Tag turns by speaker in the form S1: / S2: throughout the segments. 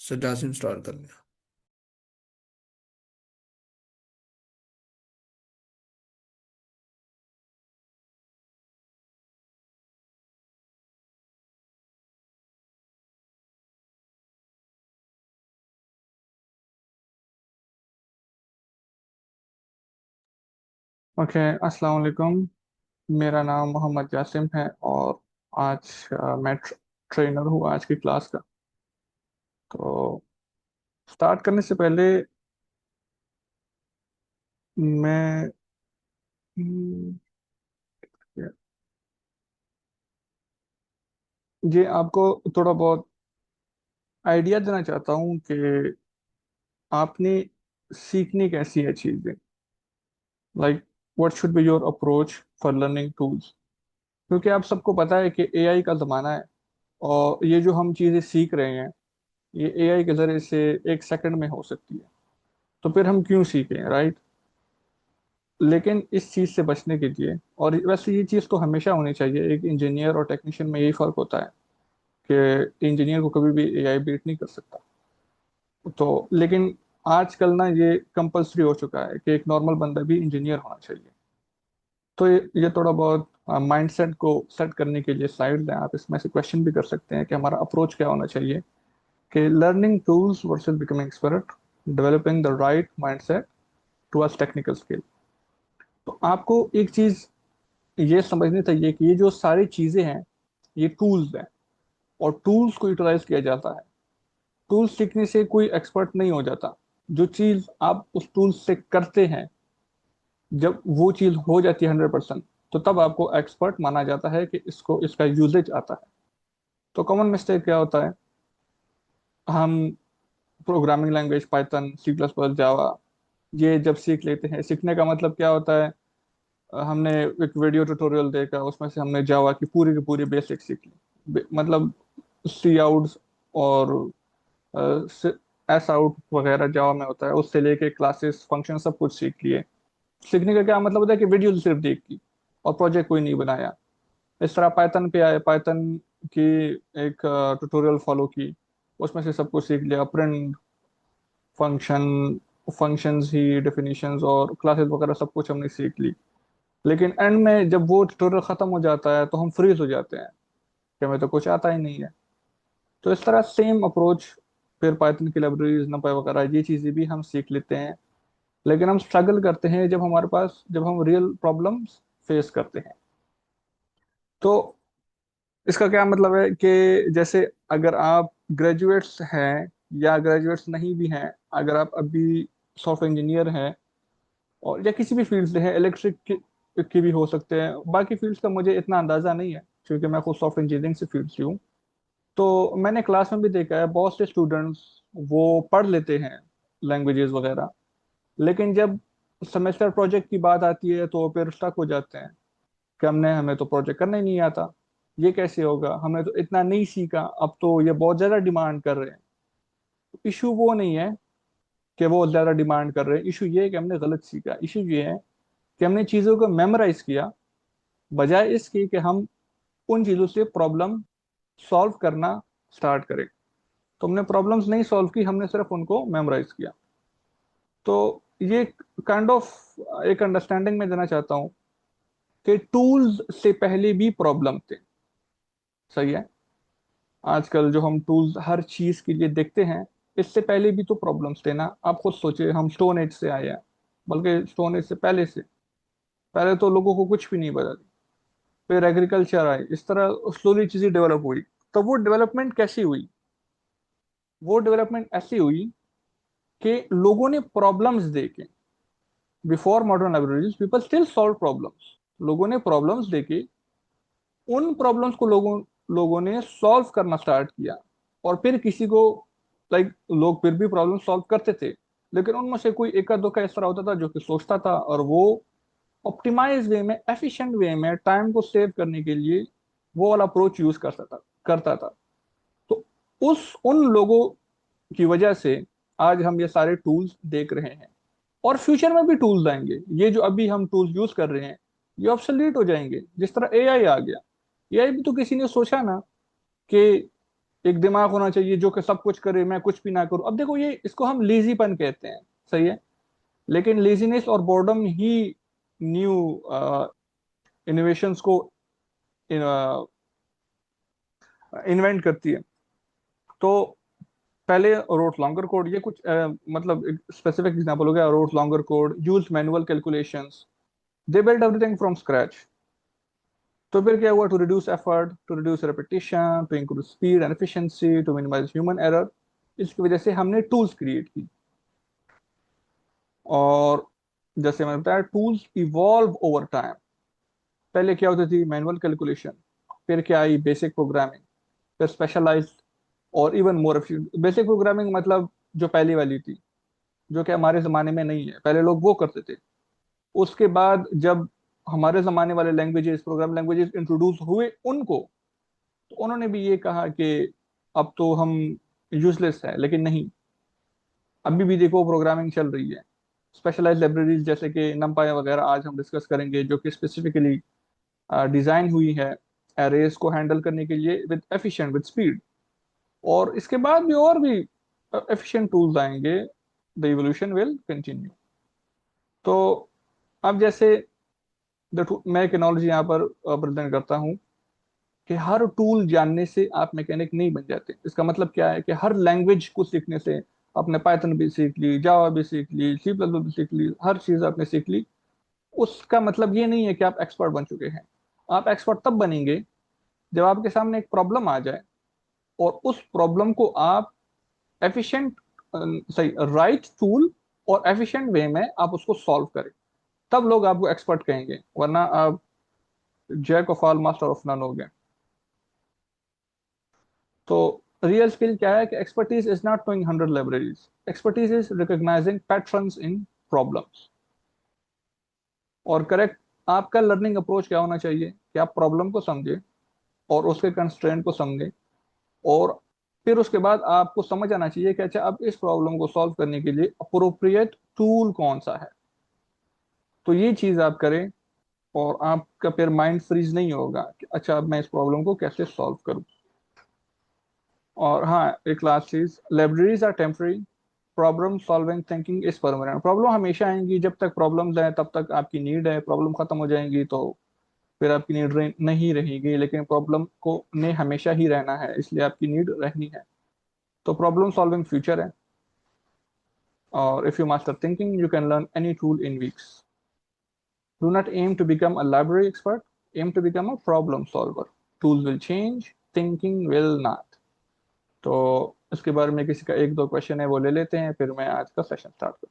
S1: Sir Jasim start कर लिया।
S2: Okay, अस्सलाम वालेकुम। मेरा नाम मोहम्मद जासिम है और आज मैं ट्रेनर हूँ आज की क्लास का। तो स्टार्ट करने से पहले मैं हम्म, ये आपको थोड़ा बहुत आइडिया देना चाहता हूँ कि आपने सीखनी कैसी है चीज़ें, like what should be your approach for learning tools. क्योंकि आप सबको पता है कि एआई का ज़माना है और ये जो हम चीज़ें सीख रहे हैं ये एआई के ज़रिए से एक सेकंड में हो सकती है। तो फिर हम क्यों सीखें, राइट? लेकिन इस चीज़ से बचने के लिए, और वैसे ये चीज़ तो हमेशा होनी चाहिए, एक इंजीनियर और टेक्नीशियन में यही फ़र्क होता है कि इंजीनियर को कभी भी एआई बीट नहीं कर सकता। तो लेकिन आजकल ना ये कंपलसरी हो चुका है कि एक नॉर्मल बंदा भी इंजीनियर होना चाहिए। तो ये थोड़ा बहुत माइंडसेट को सेट करने के लिए स्लाइड हैं, आप इसमें से क्वेश्चन भी कर सकते हैं कि हमारा अप्रोच क्या होना चाहिए कि learning tools versus becoming expert, developing the right mindset towards technical skill. तो आपको एक चीज ये समझनी चाहिए कि ये जो सारी चीजें हैं ये टूल्स हैं और टूल्स को यूटिलाइज किया जाता है। टूल्स सीखने से कोई एक्सपर्ट नहीं हो जाता। जो चीज आप उस टूल से करते हैं, जब वो चीज हो जाती है 100%, तो तब आपको एक्सपर्ट माना जाता है कि इसको इसका यूजेज आता है। तो कॉमन मिस्टेक क्या होता है, हम programming language Python, C plus plus, Java ये जब सीख लेते हैं, सीखने का मतलब क्या होता है, हमने एक वीडियो ट्यूटोरियल देखा, उसमें से हमने जावा की पूरी बेसिक सीख ली। मतलब सी आउट और एस आउट वगैरह जावा में होता है, उससे लेके क्लासेस फंक्शन सब कुछ सीख लिए। सीखने का क्या मतलब होता है कि वीडियो सिर्फ देख की और प्रोजेक्ट कोई नहीं बनाया। इस तरह पाइथन पे आए, पाइथन की एक ट्यूटोरियल फॉलो की, उसमें से सब कुछ सीख लिया, प्रिंट फंक्शन, फंक्शंस ही डेफिनेशंस और क्लासेस वगैरह सब कुछ हमने सीख ली। लेकिन एंड में जब वो ट्यूटोरियल खत्म हो जाता है तो हम फ्रीज हो जाते हैं कि हमें तो कुछ आता ही नहीं है। तो इस तरह सेम अप्रोच, फिर पाइथन की लाइब्रेरीज numpy वगैरह ये चीजें भी हम सीख लेते हैं। लेकिन हम स्ट्रगल करते हैं जब हम रियल प्रॉब्लम्स फेस करते हैं। तो इसका क्या मतलब है कि जैसे अगर आप ग्रेजुएट्स हैं या ग्रेजुएट्स नहीं भी हैं, अगर आप अभी सॉफ्टवेयर इंजीनियर हैं और या किसी भी फील्ड से हैं, इलेक्ट्रिक की भी हो सकते हैं, बाकी फील्ड्स का मुझे इतना अंदाजा नहीं है क्योंकि मैं खुद सॉफ्टवेयर इंजीनियरिंग से फील्ड से हूँ। तो मैंने क्लास में भी देखा है बहुत से स्टूडेंट्स वो पढ़ लेते हैं लैंग्वेजेस वगैरह, लेकिन जब सेमेस्टर प्रोजेक्ट की बात आती है तो वो फिर स्टक हो जाते हैं कि हमें तो प्रोजेक्ट करना ही नहीं आता, ये कैसे होगा, हमने तो इतना नहीं सीखा, अब तो ये बहुत ज़्यादा डिमांड कर रहे हैं। इशू वो नहीं है कि वो ज़्यादा डिमांड कर रहे हैं, इशू ये है कि हमने गलत सीखा। इशू ये है कि हमने चीज़ों को मेमोराइज किया बजाय इसके कि हम उन चीज़ों से प्रॉब्लम सॉल्व करना स्टार्ट करें। तो हमने प्रॉब्लम्स नहीं सॉल्व की, हमने सिर्फ उनको मेमोराइज किया। तो ये काइंड ऑफ एक अंडरस्टैंडिंग में देना चाहता हूँ कि टूल्स से पहले भी प्रॉब्लम थे। सही है, आजकल जो हम टूल्स हर चीज के लिए देखते हैं, इससे पहले भी तो प्रॉब्लम्स थे ना। आप खुद सोचिए, हम स्टोन एज से आए हैं, बल्कि स्टोन एज से पहले से, पहले तो लोगों को कुछ भी नहीं पता था। फिर एग्रीकल्चर आई, इस तरह स्लोली चीजें डेवलप हुई। तो वो डेवलपमेंट कैसी हुई? वो डेवलपमेंट ऐसी हुई कि लोगों ने प्रॉब्लम्स देखे। Before modern libraries people still solve problems. लोगों ने प्रॉब्लम्स देखे, उन प्रॉब्लम्स को लोगों लोगों ने सॉल्व करना स्टार्ट किया। और फिर किसी को, लाइक लोग फिर भी प्रॉब्लम सॉल्व करते थे, लेकिन उनमें से कोई एका दो का इस तरह होता था जो कि सोचता था और वो ऑप्टिमाइज वे में, एफिशिएंट वे में, टाइम को सेव करने के लिए वो वाला अप्रोच यूज करता था। तो उस उन लोगों की वजह से आज हम ये सारे टूल्स देख रहे हैं। और फ्यूचर में भी टूल्स आएंगे, ये जो अभी हम टूल्स यूज कर रहे हैं ये ऑब्सोलीट हो जाएंगे। जिस तरह एआई आ गया, एआई भी तो किसी ने सोचा ना कि एक दिमाग होना चाहिए जो कि सब कुछ करे, मैं कुछ भी ना करूं। अब देखो, ये इसको हम लेजीपन कहते हैं, सही है, लेकिन लेजीनेस और बोर्डम ही न्यू इनोवेशंस को इन्वेंट करती है। तो पहले रोट लॉन्गर कोड, ये कुछ मतलब एक स्पेसिफिक एग्जांपल हो गया। Rote longer code, use manual calculations, they build everything from scratch. तो फिर क्या हुआ? To reduce effort, to reduce repetition, to increase speed and efficiency, to minimise human error, इसकी वजह से हमने टूल्स क्रिएट की। और जैसे मैंने बताया, टूल्स इवॉल्व ओवर टाइम। पहले क्या होती थी? मैनुअल कैलकुलेशन, फिर क्या आई? बेसिक प्रोग्रामिंग, फिर स्पेशलाइज्ड, और even more efficient. Basic programming मतलब जो पहली वाली थी, जो कि हमारे जमाने में नहीं है, पहले लोग वो करते थे। उसके बाद जब हमारे जमाने वाले लैंग्वेजेस, प्रोग्राम लैंग्वेजेस इंट्रोड्यूस हुए उनको, तो उन्होंने भी ये कहा कि अब तो हम यूजलेस है। लेकिन नहीं, अभी भी देखो प्रोग्रामिंग चल रही है। स्पेशलाइज्ड लाइब्रेरीज जैसे कि numpy वगैरह आज हम डिस्कस करेंगे, जो कि स्पेसिफिकली डिजाइन हुई है एरेज को हैंडल करने के लिए, विद एफिशिएंट, विद स्पीड। और इसके बाद भी और भी एफिशिएंट टूल्स आएंगे। The evolution will continue. तो अब जैसे मैं एक एनालॉजी यहाँ पर प्रेजेंट करता हूँ कि हर टूल जानने से आप मैकेनिक नहीं बन जाते। इसका मतलब क्या है कि हर लैंग्वेज को सीखने से, आपने पाइथन भी सीख ली, जावा भी सीख ली, सी प्लस प्लस भी सीख ली, हर चीज आपने सीख ली, उसका मतलब ये नहीं है कि आप एक्सपर्ट बन चुके हैं। आप एक्सपर्ट तब बनेंगे जब आपके सामने एक प्रॉब्लम आ जाए, और उस प्रॉब्लम को आप एफिशिएंट, सही, राइट टूल और एफिशिएंट वे में आप उसको सॉल्व करें। तब लोग आपको एक्सपर्ट कहेंगे, वरना आप jack of all master of none हो गए। तो रियल स्किल क्या है? कि expertise is not knowing 100 libraries, expertise is recognising patterns in problems. और करेक्ट, आपका लर्निंग अप्रोच क्या होना चाहिए? कि आप प्रॉब्लम को समझें और उसके कंस्ट्रेंट को समझें, और फिर उसके बाद आपको समझ आना चाहिए कि अच्छा, अब इस प्रॉब्लम को सॉल्व करने के लिए अप्रोप्रिएट टूल कौन सा है। तो ये चीज आप करें, और आपका फिर माइंड फ्रीज नहीं होगा कि अच्छा, अब मैं इस प्रॉब्लम को कैसे सॉल्व करूं। और हाँ, एक लास्ट चीज, libraries are temporary, problem solving thinking is permanent. Problem हमेशा आएंगी, जब तक प्रॉब्लम्स हैं तब तक आपकी नीड है। प्रॉब्लम खत्म हो जाएंगी तो फिर आपकी नीड नहीं रहेगी, लेकिन प्रॉब्लम को ने हमेशा ही रहना है, इसलिए आपकी नीड रहनी है। तो प्रॉब्लम सॉल्विंग फ्यूचर है। और if you master thinking, you can learn any tool in weeks. Do not aim to become a library expert, aim to become a problem solver. Tools will change, thinking will not. तो इसके बारे में किसी का एक दो question है, वो ले लेते हैं, फिर मैं आज का सेशन स्टार्ट करूँ।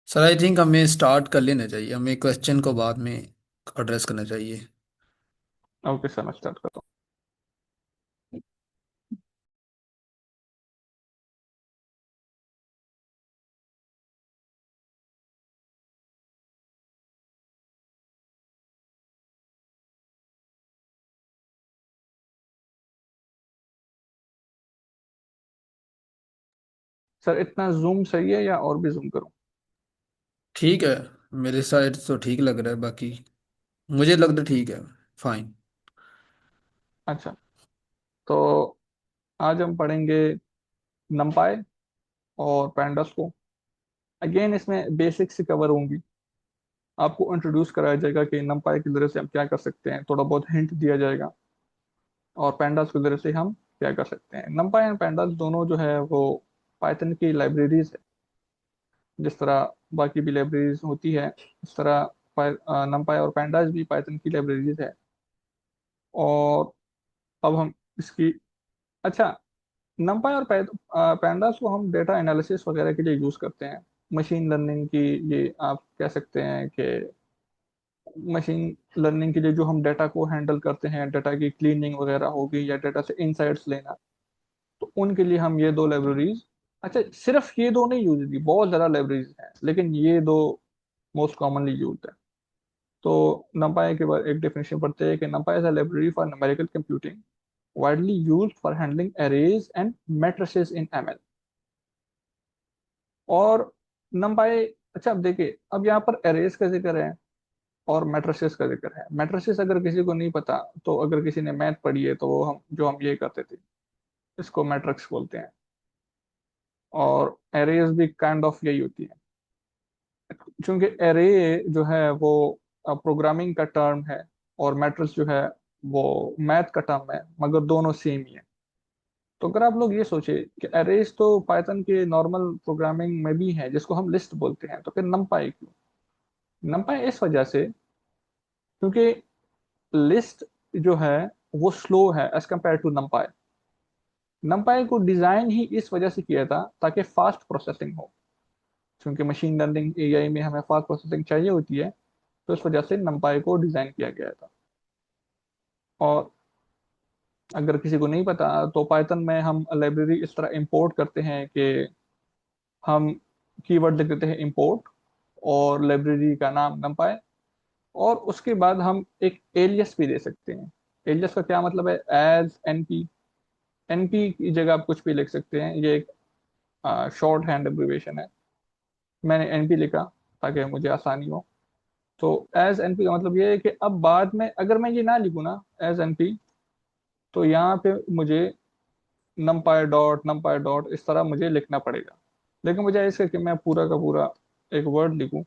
S1: सर आई थिंक हमें स्टार्ट कर लेना चाहिए, हमें क्वेश्चन को बाद में एड्रेस करना चाहिए।
S2: ओके सर, मैं स्टार्ट करता हूँ। सर, इतना जूम सही है या और भी जूम करूँ?
S1: ठीक है, मेरे साइड तो ठीक लग रहा है, बाकी मुझे लग रहा है ठीक है, फाइन।
S2: अच्छा, तो आज हम पढ़ेंगे नमपाई और पैंडस को। अगेन इसमें बेसिक्स से कवर होंगी। आपको इंट्रोड्यूस कराया जाएगा कि नमपाई के जरिए से हम क्या कर सकते हैं, थोड़ा बहुत हिंट दिया जाएगा। और पैंडास के जरिए से हम क्या कर सकते हैं। नमपाई एंड पैंडास दोनों जो है वो पाइथन की लाइब्रेरीज है। जिस तरह बाकी भी लाइब्रेरीज होती है, इस तरह नमपाई और पैंडास भी पाइथन की लाइब्रेरीज है। और अब हम इसकी, अच्छा, नमपाई और पैंडास को हम डेटा एनालिसिस वगैरह के लिए यूज करते हैं। मशीन लर्निंग की, ये आप कह सकते हैं कि मशीन लर्निंग के लिए जो हम डाटा को हैंडल करते हैं, डाटा की क्लीनिंग वगैरह होगी या डाटा से इंसाइट्स लेना, तो उनके लिए हम ये दो लाइब्रेरीज, अच्छा, सिर्फ ये दो नहीं यूज होती, बहुत ज़्यादा लाइब्रेरीज हैं, लेकिन ये दो मोस्ट कॉमनली यूज है। तो नंपाई के बाद एक डेफिनेशन पढ़ते हैं कि नंपाई is a library for numerical computing, widely used for handling arrays and matrices in ML. और नंपाई, अच्छा, अब देखिए, अब यहाँ पर एरेज का जिक्र है, और मैट्रिसेस का जिक्र है। मैट्रिसेस अगर किसी को नहीं पता, तो अगर किसी ने मैथ पढ़ी है तो वो हम ये करते थे, इसको मैट्रिक्स बोलते हैं। और एरेज भी काइंड ऑफ यही होती है, क्योंकि एरे जो है वो प्रोग्रामिंग का टर्म है, और मैट्रिक्स जो है वो मैथ का टर्म है, मगर दोनों सेम ही है। तो अगर आप लोग ये सोचे कि एरेज तो पाइथन के नॉर्मल प्रोग्रामिंग में भी है, जिसको हम लिस्ट बोलते हैं, तो फिर नमपाई क्यों? नमपाई इस वजह से, क्योंकि लिस्ट जो है वो स्लो है as compared to NumPy. NumPy को डिजाइन ही इस वजह से किया था ताकि फास्ट प्रोसेसिंग हो, क्योंकि मशीन लर्निंग एआई में हमें फास्ट प्रोसेसिंग चाहिए होती है। तो इस वजह से नमपाई को डिजाइन किया गया था। और अगर किसी को नहीं पता, तो पाइथन में हम लाइब्रेरी इस तरह इंपोर्ट करते हैं कि हम कीवर्ड लिख देते हैं इंपोर्ट, और लाइब्रेरी का नाम नमपाई, और उसके बाद हम एक एलियस भी दे सकते हैं। एलियस का क्या मतलब है? As NP. एनपी की जगह आप कुछ भी लिख सकते हैं, ये एक शॉर्ट हैंड एब्रिविएशन है। मैंने एनपी लिखा ताकि मुझे आसानी हो। तो एज एनपी का मतलब ये है कि अब बाद में अगर मैं ये ना लिखूँ ना, एज एनपी, तो यहाँ पे मुझे नमपाई डॉट इस तरह मुझे लिखना पड़ेगा। लेकिन मुझे ऐसे कि मैं पूरा का पूरा एक वर्ड लिखूं,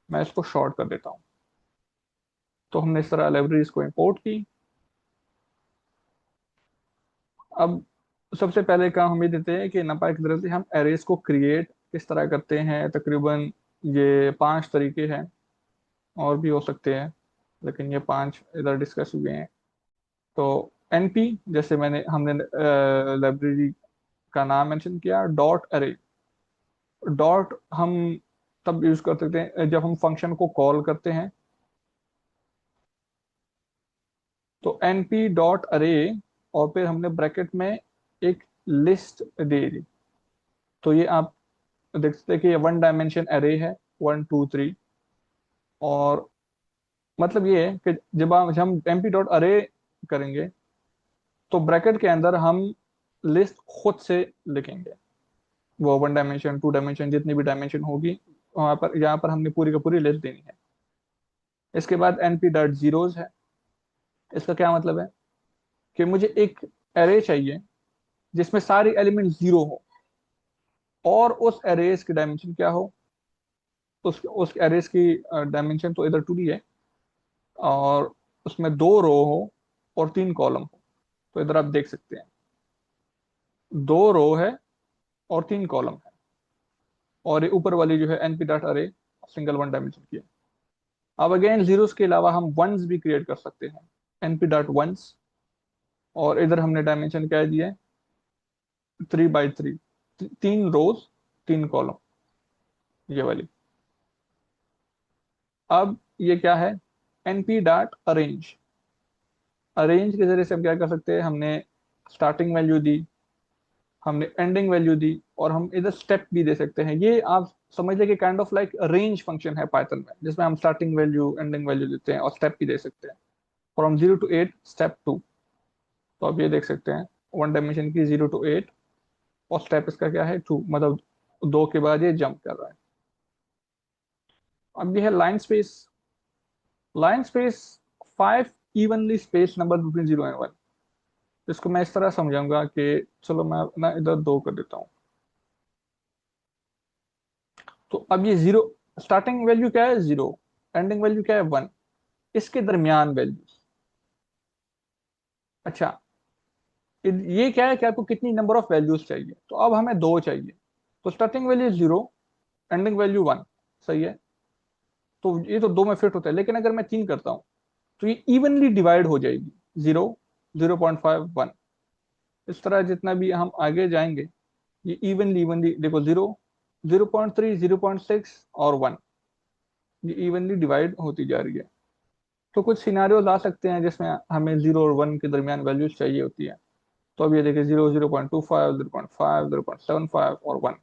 S2: मैं इसको शॉर्ट कर देता हूँ। तो हमने इस तरह लाइब्रेरीज को इंपोर्ट की। अब सबसे पहले काम हम ये देते हैं कि नंपाई की तरफ से हम एरेज को क्रिएट किस तरह करते हैं। तकरीबन ये 5 तरीके हैं, और भी हो सकते हैं, लेकिन ये 5 इधर डिस्कस हुए हैं। तो एनपी, जैसे हमने लाइब्रेरी का नाम मेंशन किया, डॉट अरे। डॉट हम तब यूज कर सकते हैं जब हम फंक्शन को कॉल करते हैं। तो np डॉट अरे, और फिर हमने ब्रैकेट में एक लिस्ट दे दी। तो ये आप देख सकते हैं कि ये 1 डायमेंशन अरे है, 1 2 3। और मतलब ये है कि जब हम np डॉट अरे करेंगे, तो ब्रैकेट के अंदर हम लिस्ट खुद से लिखेंगे। वो 1 डायमेंशन 2 डायमेंशन जितनी भी डायमेंशन होगी, वहां पर यहाँ पर हमने पूरी का पूरी लिस्ट देनी है। इसके बाद np डॉट जीरोज है। इसका क्या मतलब है? कि मुझे एक एरे चाहिए जिसमें सारी एलिमेंट जीरो हो, और उस एरेस की डायमेंशन क्या हो? उस एरेस की डायमेंशन तो इधर 2D है, और उसमें 2 रो हो और 3 कॉलम हो। तो इधर आप देख सकते हैं 2 रो है और 3 कॉलम है। और ये ऊपर वाली जो है np डॉट अरे, सिंगल 1 डायमेंशन की है। अब अगेन जीरोस के अलावा हम वंस भी क्रिएट कर सकते हैं, np डॉट वंस। और इधर हमने डायमेंशन क्या दिया है? 3 बाई 3, 3 रोज 3 कॉलम, ये वाली। अब ये क्या है? np dot arrange. अरेंज के जरिए से हम क्या कर सकते हैं? हमने स्टार्टिंग वैल्यू दी, हमने एंडिंग वैल्यू दी, और हम इधर स्टेप भी दे सकते हैं। ये आप समझ लें कि kind of like range function है पाइथन में, जिसमें हम स्टार्टिंग वैल्यू एंडिंग वैल्यू देते हैं और स्टेप भी दे सकते हैं। From 0 to 8 step 2। तो आप ये देख सकते हैं 1 डायमेंशन की 0 to 8, और स्टेप इसका क्या है? 2, मतलब 2 के बाद ये जंप कर रहा है। अब ये है line space. Line space 5 evenly space number between 0 and 1। इसको मैं इस तरह समझाऊंगा कि, चलो मैं ना इधर 2 कर देता हूँ। तो अब ये जीरो, स्टार्टिंग वैल्यू क्या है? 0, एंडिंग वैल्यू क्या है? 1। इसके दरमियान वैल्यू। अच्छा, ये क्या है कि आपको कितनी नंबर ऑफ वैल्यूज चाहिए? तो अब हमें 2 चाहिए। तो स्टार्टिंग वैल्यू 0, एंडिंग वैल्यू 1। सही है। तो ये तो 2 में फिट होता है, लेकिन अगर मैं 3 करता हूँ, तो ये इवनली डिवाइड हो जाएगी। 0, 0.5, 1। इस तरह जितना भी हम आगे जाएंगे, ये इवनली इवनली देखो, 0, 0.3, 0.6 और 1, ये इवनली डिवाइड होती जा रही है। तो कुछ सिनारियोज आ सकते हैं जिसमें हमें 0 और 1 के दरमियान वैल्यूज चाहिए होती है। तो अब ये देखिए 0, 0.25, 0.5, 0.75 और 1।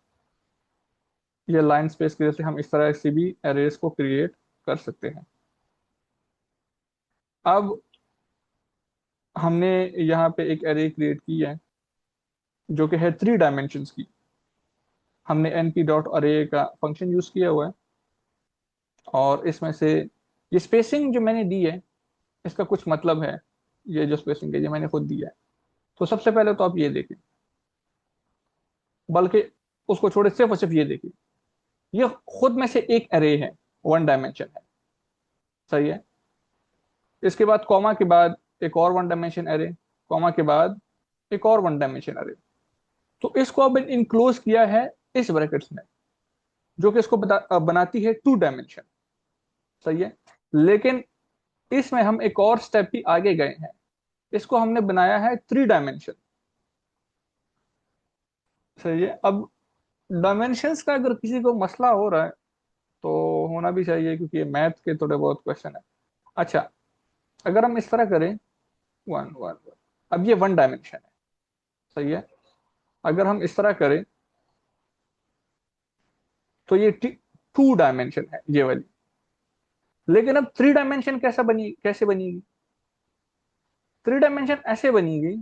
S2: ये लाइन स्पेस की वजह से हम इस तरह से भी एरेज को क्रिएट कर सकते हैं। अब हमने यहाँ पे एक एरे क्रिएट की है, जो कि है 3 डायमेंशन की। हमने np डॉट अरे का फंक्शन यूज किया हुआ है, और इसमें से ये स्पेसिंग जो मैंने दी है इसका कुछ मतलब है। ये जो स्पेसिंग है ये मैंने खुद दिया है। तो सबसे पहले तो आप ये देखें, बल्कि उसको छोड़े, सिर्फ और सिर्फ ये देखिए, ये खुद में से एक अरे है, वन डायमेंशन है। सही है। इसके बाद कॉमा के बाद एक और वन डायमेंशन अरे, कॉमा के बाद एक और वन डायमेंशन अरे। तो इसको अब इनक्लोज किया है इस ब्रैकेट्स में, जो कि इसको बनाती है टू डायमेंशन। सही है। लेकिन इसमें हम एक और स्टेप भी आगे गए हैं, इसको हमने बनाया है थ्री डायमेंशन। सही है। अब डायमेंशंस का अगर किसी को मसला हो रहा है तो होना भी चाहिए, क्योंकि ये मैथ के थोड़े बहुत क्वेश्चन है। अच्छा, अगर हम इस तरह करें, वन वन वन, अब ये वन डायमेंशन है। सही है। अगर हम इस तरह करें तो ये टू डायमेंशन है ये वाली। लेकिन अब थ्री डायमेंशन कैसे बनेगी? थ्री डायमेंशन ऐसे बनेगी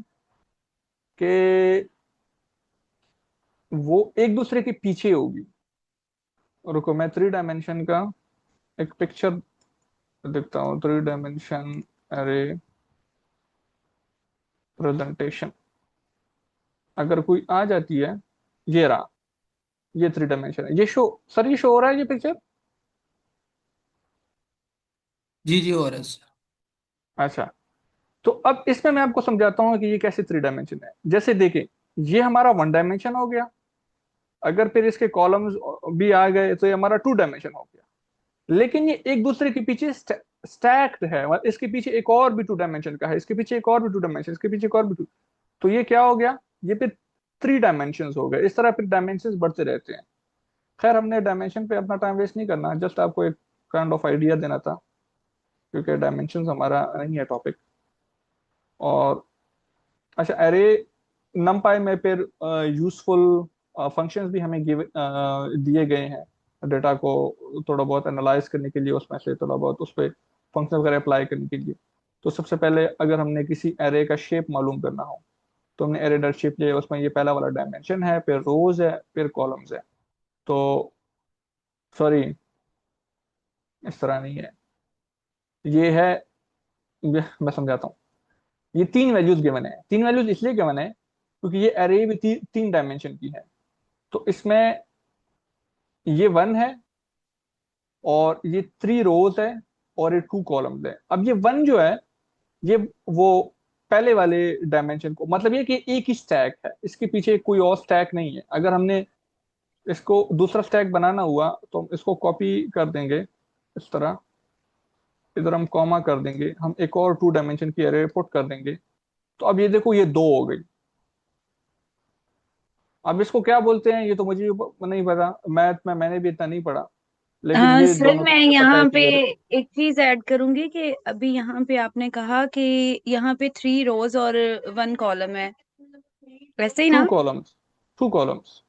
S2: कि वो एक दूसरे के पीछे होगी। रुको, मैं थ्री डायमेंशन का एक पिक्चर दिखता हूँ। थ्री डायमेंशन अरे प्रेजेंटेशन अगर कोई आ जाती है, ये रहा, ये थ्री डायमेंशन है। ये शो, सर ये शो हो रहा है ये पिक्चर?
S1: जी जी, और एस।
S2: अच्छा, तो अब इसमें मैं आपको समझाता हूँ कि ये कैसे थ्री डायमेंशन है। जैसे देखें, ये हमारा वन डायमेंशन हो गया। अगर फिर इसके कॉलम्स भी आ गए तो ये हमारा टू डायमेंशन हो गया। लेकिन ये एक दूसरे के पीछे स्टैक्ड है, मतलब इसके पीछे एक और भी टू डायमेंशन का है, इसके पीछे एक और भी टू डायमेंशन, इसके पीछे एक और भी टू। तो ये क्या हो गया? ये फिर थ्री डायमेंशन हो गए। इस तरह फिर डायमेंशन बढ़ते रहते हैं। खैर, हमने डायमेंशन पे अपना टाइम वेस्ट नहीं करना, जस्ट आपको एक काइंड ऑफ आइडिया देना था, क्योंकि डायमेंशन हमारा नहीं है टॉपिक। और अच्छा, एरे नमपाई में फिर यूजफुल फंक्शंस भी हमें दिए गए हैं डेटा को थोड़ा बहुत एनालाइज करने के लिए, उसमें से थोड़ा बहुत उस पर फंक्शन वगैरह अप्लाई करने के लिए। तो सबसे पहले अगर हमने किसी एरे का शेप मालूम करना हो तो हमने एरे डॉट शेप लिया, उसमें ये पहला वाला डायमेंशन है, फिर रोज है, फिर कॉलम्स है। तो सॉरी, इस तरह नहीं है, ये है, मैं समझाता हूँ। ये तीन वैल्यूज गिवन है। तीन वैल्यूज इसलिए गिवन है क्योंकि ये एरे भी तीन डायमेंशन की है। तो इसमें ये वन है, और ये थ्री रोज है, और ये टू कॉलम्स है। अब ये वन जो है, ये वो पहले वाले डायमेंशन को, मतलब ये कि एक ही स्टैक है, इसके पीछे कोई और स्टैक नहीं है। अगर हमने इसको दूसरा स्टैक बनाना हुआ तो हम इसको कॉपी कर देंगे इस तरह, इधर हम कॉमा कर देंगे, हम एक और टू डायमेंशन की एरे पुट कर देंगे। तो अब ये देखो, ये दो हो गई। अब इसको क्या बोलते हैं ये तो मुझे नहीं पता, मैथ में मैंने भी इतना नहीं पढ़ा, लेकिन ये
S3: सर
S2: दोनों तो
S3: मैं
S2: मुझे पता है
S3: यहाँ पे
S2: कि ये।
S3: एक चीज ऐड करूंगी कि अभी यहाँ पे आपने कहा कि यहाँ पे थ्री रोज और वन कॉलम है, वैसे ही
S2: टू
S3: ना?
S2: Columns, two columns.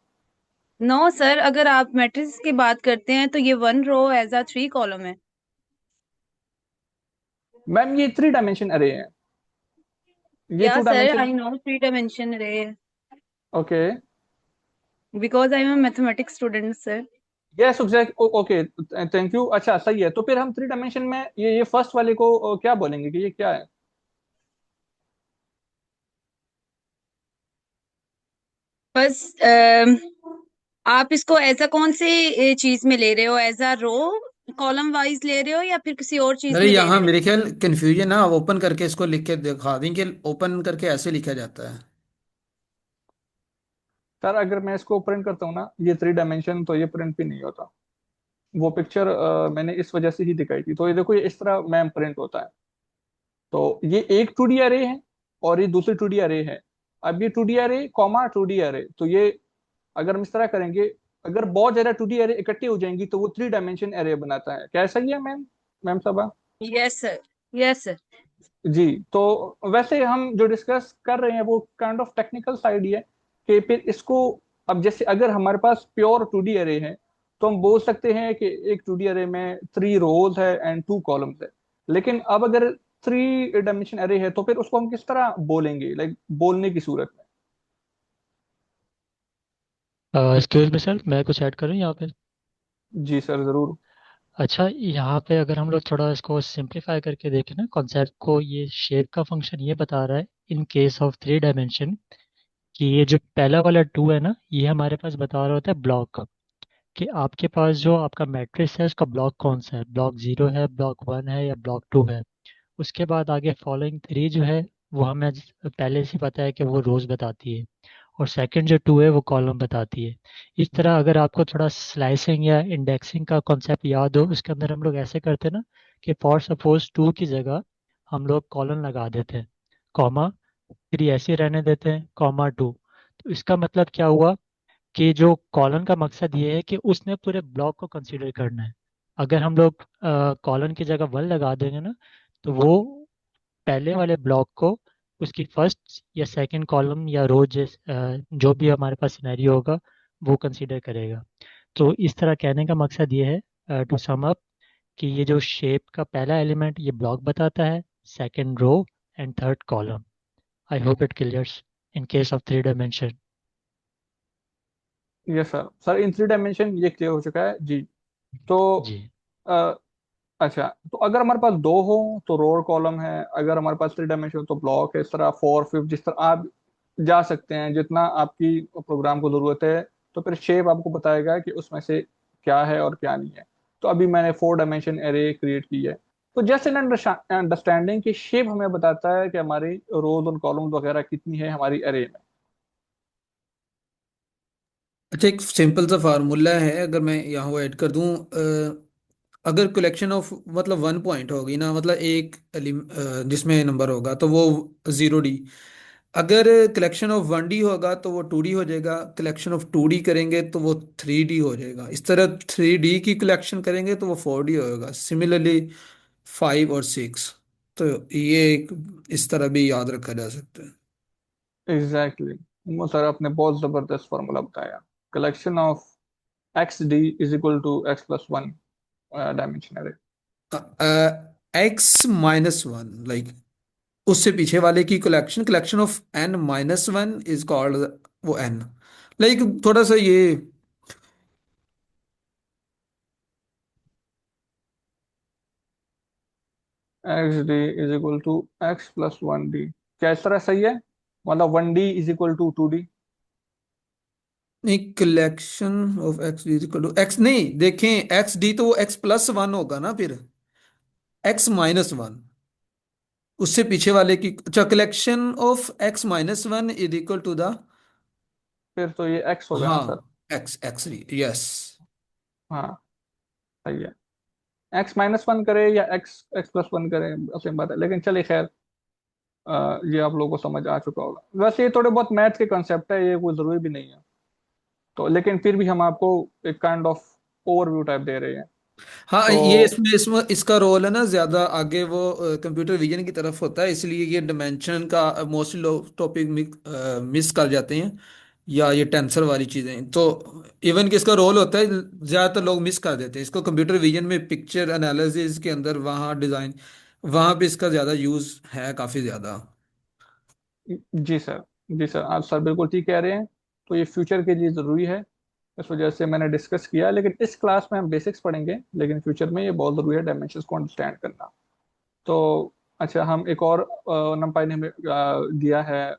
S3: No sir, अगर आप मैट्रिक्स की बात करते हैं तो ये one row as a three column है।
S2: मैम ये थ्री डायमेंशन अरे है, ये
S3: या
S2: two
S3: sir,
S2: dimension.
S3: I know three dimension array,
S2: okay.
S3: Because I am mathematics student sir.
S2: Yes exact, okay, thank you. अच्छा सही है, तो फिर हम थ्री डायमेंशन में ये फर्स्ट वाले को क्या बोलेंगे कि ये क्या है?
S3: बस आप इसको एज अ कौन से चीज में ले रहे हो, as a row column wise ले रहे हो या फिर किसी और चीज
S1: अरे
S3: में ले
S1: यहाँ
S3: रहे हो?
S1: मेरे ख्याल कंफ्यूजन है, आप ओपन करके इसको लिख के दिखा दें कि ओपन करके ऐसे लिखा जाता है।
S2: सर अगर मैं इसको प्रिंट करता हूँ ना, ये थ्री डायमेंशन, तो ये प्रिंट भी नहीं होता। वो पिक्चर मैंने इस वजह से ही दिखाई थी। तो ये देखो, ये इस तरह मैम प्रिंट होता है। तो ये एक टू डी अरे है, और ये दूसरी टू डी अरे है। अब ये टू डी अरे कॉमा टू डी अरे, तो ये अगर हम इस तरह करेंगे, अगर बहुत ज्यादा टू डी अरे इकट्ठी हो जाएंगी तो वो थ्री डायमेंशन अरे बनाता है। कैसा ही है मैम, मैम साहब?
S3: Yes sir, yes sir.
S2: जी। तो वैसे हम जो डिस्कस कर रहे हैं वो काइंड ऑफ टेक्निकल साइड ही है, कि फिर इसको, अब जैसे अगर हमारे पास प्योर टू डी अरे है तो हम बोल सकते हैं कि एक टू डी अरे में थ्री रोज है एंड टू कॉलम्स है। लेकिन अब अगर थ्री डायमेंशन अरे है तो फिर उसको हम किस तरह बोलेंगे, लाइक बोलने की सूरत में?
S4: एक्सक्यूज मी सर, मैं कुछ ऐड करूँ यहाँ पे?
S2: जी सर, जरूर।
S4: अच्छा, यहाँ पे अगर हम लोग थोड़ा इसको सिंप्लीफाई करके देखें ना कॉन्सेप्ट को, ये शेप का फंक्शन ये बता रहा है इन केस ऑफ थ्री डायमेंशन कि ये जो पहला वाला टू है ना, ये हमारे पास बता रहा होता है ब्लॉक, कि आपके पास जो आपका मैट्रिक्स है उसका ब्लॉक कौन सा है, ब्लॉक जीरो है, ब्लॉक वन है, या ब्लॉक टू है। उसके बाद आगे फॉलोइंग थ्री जो है वो हमें पहले से पता है कि वो रोज बताती है, और सेकंड जो टू है वो कॉलम बताती है। इस तरह अगर आपको थोड़ा स्लाइसिंग या इंडेक्सिंग का कॉन्सेप्ट याद हो, उसके अंदर हम लोग ऐसे करते हैं ना कि फॉर सपोज टू की जगह हम लोग कॉलन लगा देते हैं, कॉमा, फिर ये ऐसे रहने देते हैं, कॉमा टू। तो इसका मतलब क्या हुआ कि जो कॉलन का मकसद ये है कि उसने पूरे ब्लॉक को कंसीडर करना है। अगर हम लोग कॉलन की जगह वन लगा देंगे ना, तो वो पहले वाले ब्लॉक को उसकी फर्स्ट या सेकंड कॉलम या रो जो भी हमारे पास सिनेरियो होगा वो कंसीडर करेगा। तो इस तरह कहने का मकसद ये है, टू सम अप, कि ये जो शेप का पहला एलिमेंट ये ब्लॉक बताता है, second row and third column. I hope it clears in case of three dimension.
S2: Yes sir, sir in three dimension ये क्लियर हो चुका है जी। तो
S4: जी।
S2: अ, अच्छा, तो अगर हमारे पास दो हो तो रो और कॉलम है, अगर हमारे पास थ्री डायमेंशन हो तो ब्लॉक है, इस तरह फोर फिफ्थ जिस तरह आप जा सकते हैं जितना आपकी प्रोग्राम को जरूरत है। तो फिर शेप आपको बताएगा कि उसमें से क्या है और क्या नहीं है। तो अभी मैंने फोर डायमेंशन एरे क्रिएट की है। तो जस्ट इन अंडरस्टैंडिंग की शेप हमें बताता है कि हमारी रोज और कॉलम वगैरह कितनी है हमारी एरे में।
S1: अच्छा, एक सिंपल सा फार्मूला है, अगर मैं यहाँ वो ऐड कर दूं, अगर कलेक्शन ऑफ मतलब वन पॉइंट होगी ना, मतलब एक जिसमें नंबर होगा तो वो जीरो डी। अगर कलेक्शन ऑफ वन डी होगा तो वो टू डी हो जाएगा, कलेक्शन ऑफ टू डी करेंगे तो वो थ्री डी हो जाएगा, इस तरह थ्री डी की कलेक्शन करेंगे तो वो फोर डी होगा, सिमिलरली फाइव और सिक्स। तो ये एक इस तरह भी याद रखा जा सकता है।
S2: Exactly exactly। सर आपने बहुत जबरदस्त फॉर्मूला बताया। Collection of x D is equal to x plus one dimension array.
S1: X minus one, like उससे पीछे वाले की collection, collection of n minus one is called वो एन, लाइक थोड़ा सा ये।
S2: X D is equal to x plus one D, क्या इस तरह सही है? मतलब one D is equal to two D.
S1: नहीं, collection of x is equal to x नहीं, देखें एक्स डी तो वो एक्स प्लस वन होगा ना, फिर एक्स माइनस वन उससे पीछे वाले की, अच्छा, collection of x minus one is equal to the,
S2: फिर तो ये एक्स हो गया ना सर।
S1: हाँ, एक्स एक्स यस।
S2: हाँ, सही है। एक्स माइनस वन करे या एक्स एक्स प्लस वन करे, सेम बात है, लेकिन चलिए खैर। ये आप लोगों को समझ आ चुका होगा। वैसे ये थोड़े बहुत मैथ्स के कंसेप्ट है, ये कोई जरूरी भी नहीं है। तो लेकिन फिर भी हम आपको एक काइंड ऑफ ओवरव्यू टाइप दे रहे हैं।
S1: हाँ,
S2: तो
S1: ये इसमें इसका रोल है ना ज्यादा आगे, वो कंप्यूटर विजन की तरफ होता है, इसलिए ये डिमेंशन का मोस्टली लोग टॉपिक मिस कर जाते हैं, या ये टेंसर वाली चीजें तो इवन कि इसका रोल होता है, ज्यादातर लोग मिस कर देते हैं इसको कंप्यूटर विजन में, पिक्चर एनालिसिस के अंदर, वहाँ डिजाइन, वहाँ पे इसका ज्यादा यूज है, काफी ज्यादा।
S2: जी सर, जी सर, आप सर बिल्कुल ठीक कह रहे हैं। तो ये फ्यूचर के लिए ज़रूरी है, इस वजह से मैंने डिस्कस किया। लेकिन इस क्लास में हम बेसिक्स पढ़ेंगे, लेकिन फ्यूचर में ये बहुत ज़रूरी है डायमेंशंस को अंडरस्टैंड करना। तो अच्छा, हम एक और नंपाई ने हमें दिया है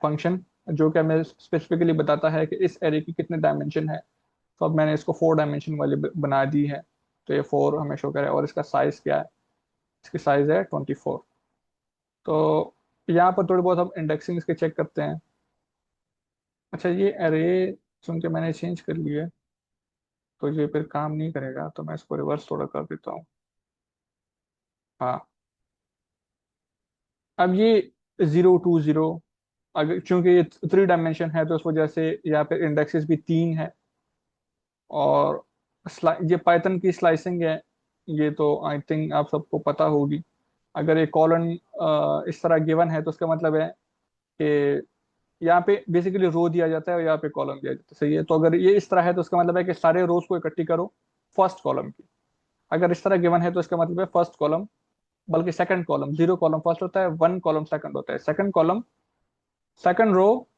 S2: फंक्शन, जो कि हमें स्पेसिफिकली बताता है कि इस एरे की कितने डायमेंशन है। तो अब मैंने इसको फोर डायमेंशन वाली बना दी है। तो ये फोर हमें शो करे, और इसका साइज क्या है? इसकी साइज है 24। तो यहाँ पर थोड़ी बहुत हम इंडेक्सिंग इसके चेक करते हैं। अच्छा, ये अरे सुन के मैंने चेंज कर लिया, तो ये फिर काम नहीं करेगा, तो मैं इसको रिवर्स थोड़ा कर देता हूँ। हाँ, अब ये 0 2 0, अगर चूंकि ये थ्री डायमेंशन है तो उस वजह से यहाँ पे इंडेक्सेस भी तीन है। और ये पाइथन की स्लाइसिंग है, ये तो आई थिंक आप सबको पता होगी। अगर ये कॉलन इस तरह गिवन है तो उसका मतलब है कि यहाँ पे बेसिकली रो दिया जाता है और यहाँ पे कॉलम दिया जाता है, सही है। तो अगर ये इस तरह है तो उसका मतलब है कि सारे रोज को इकट्ठी करो फर्स्ट कॉलम की। अगर इस तरह गिवन है तो इसका मतलब है फर्स्ट कॉलम, बल्कि second column, zero column first होता है, वन कॉलम सेकंड होता है, सेकंड कॉलम सेकंड रो,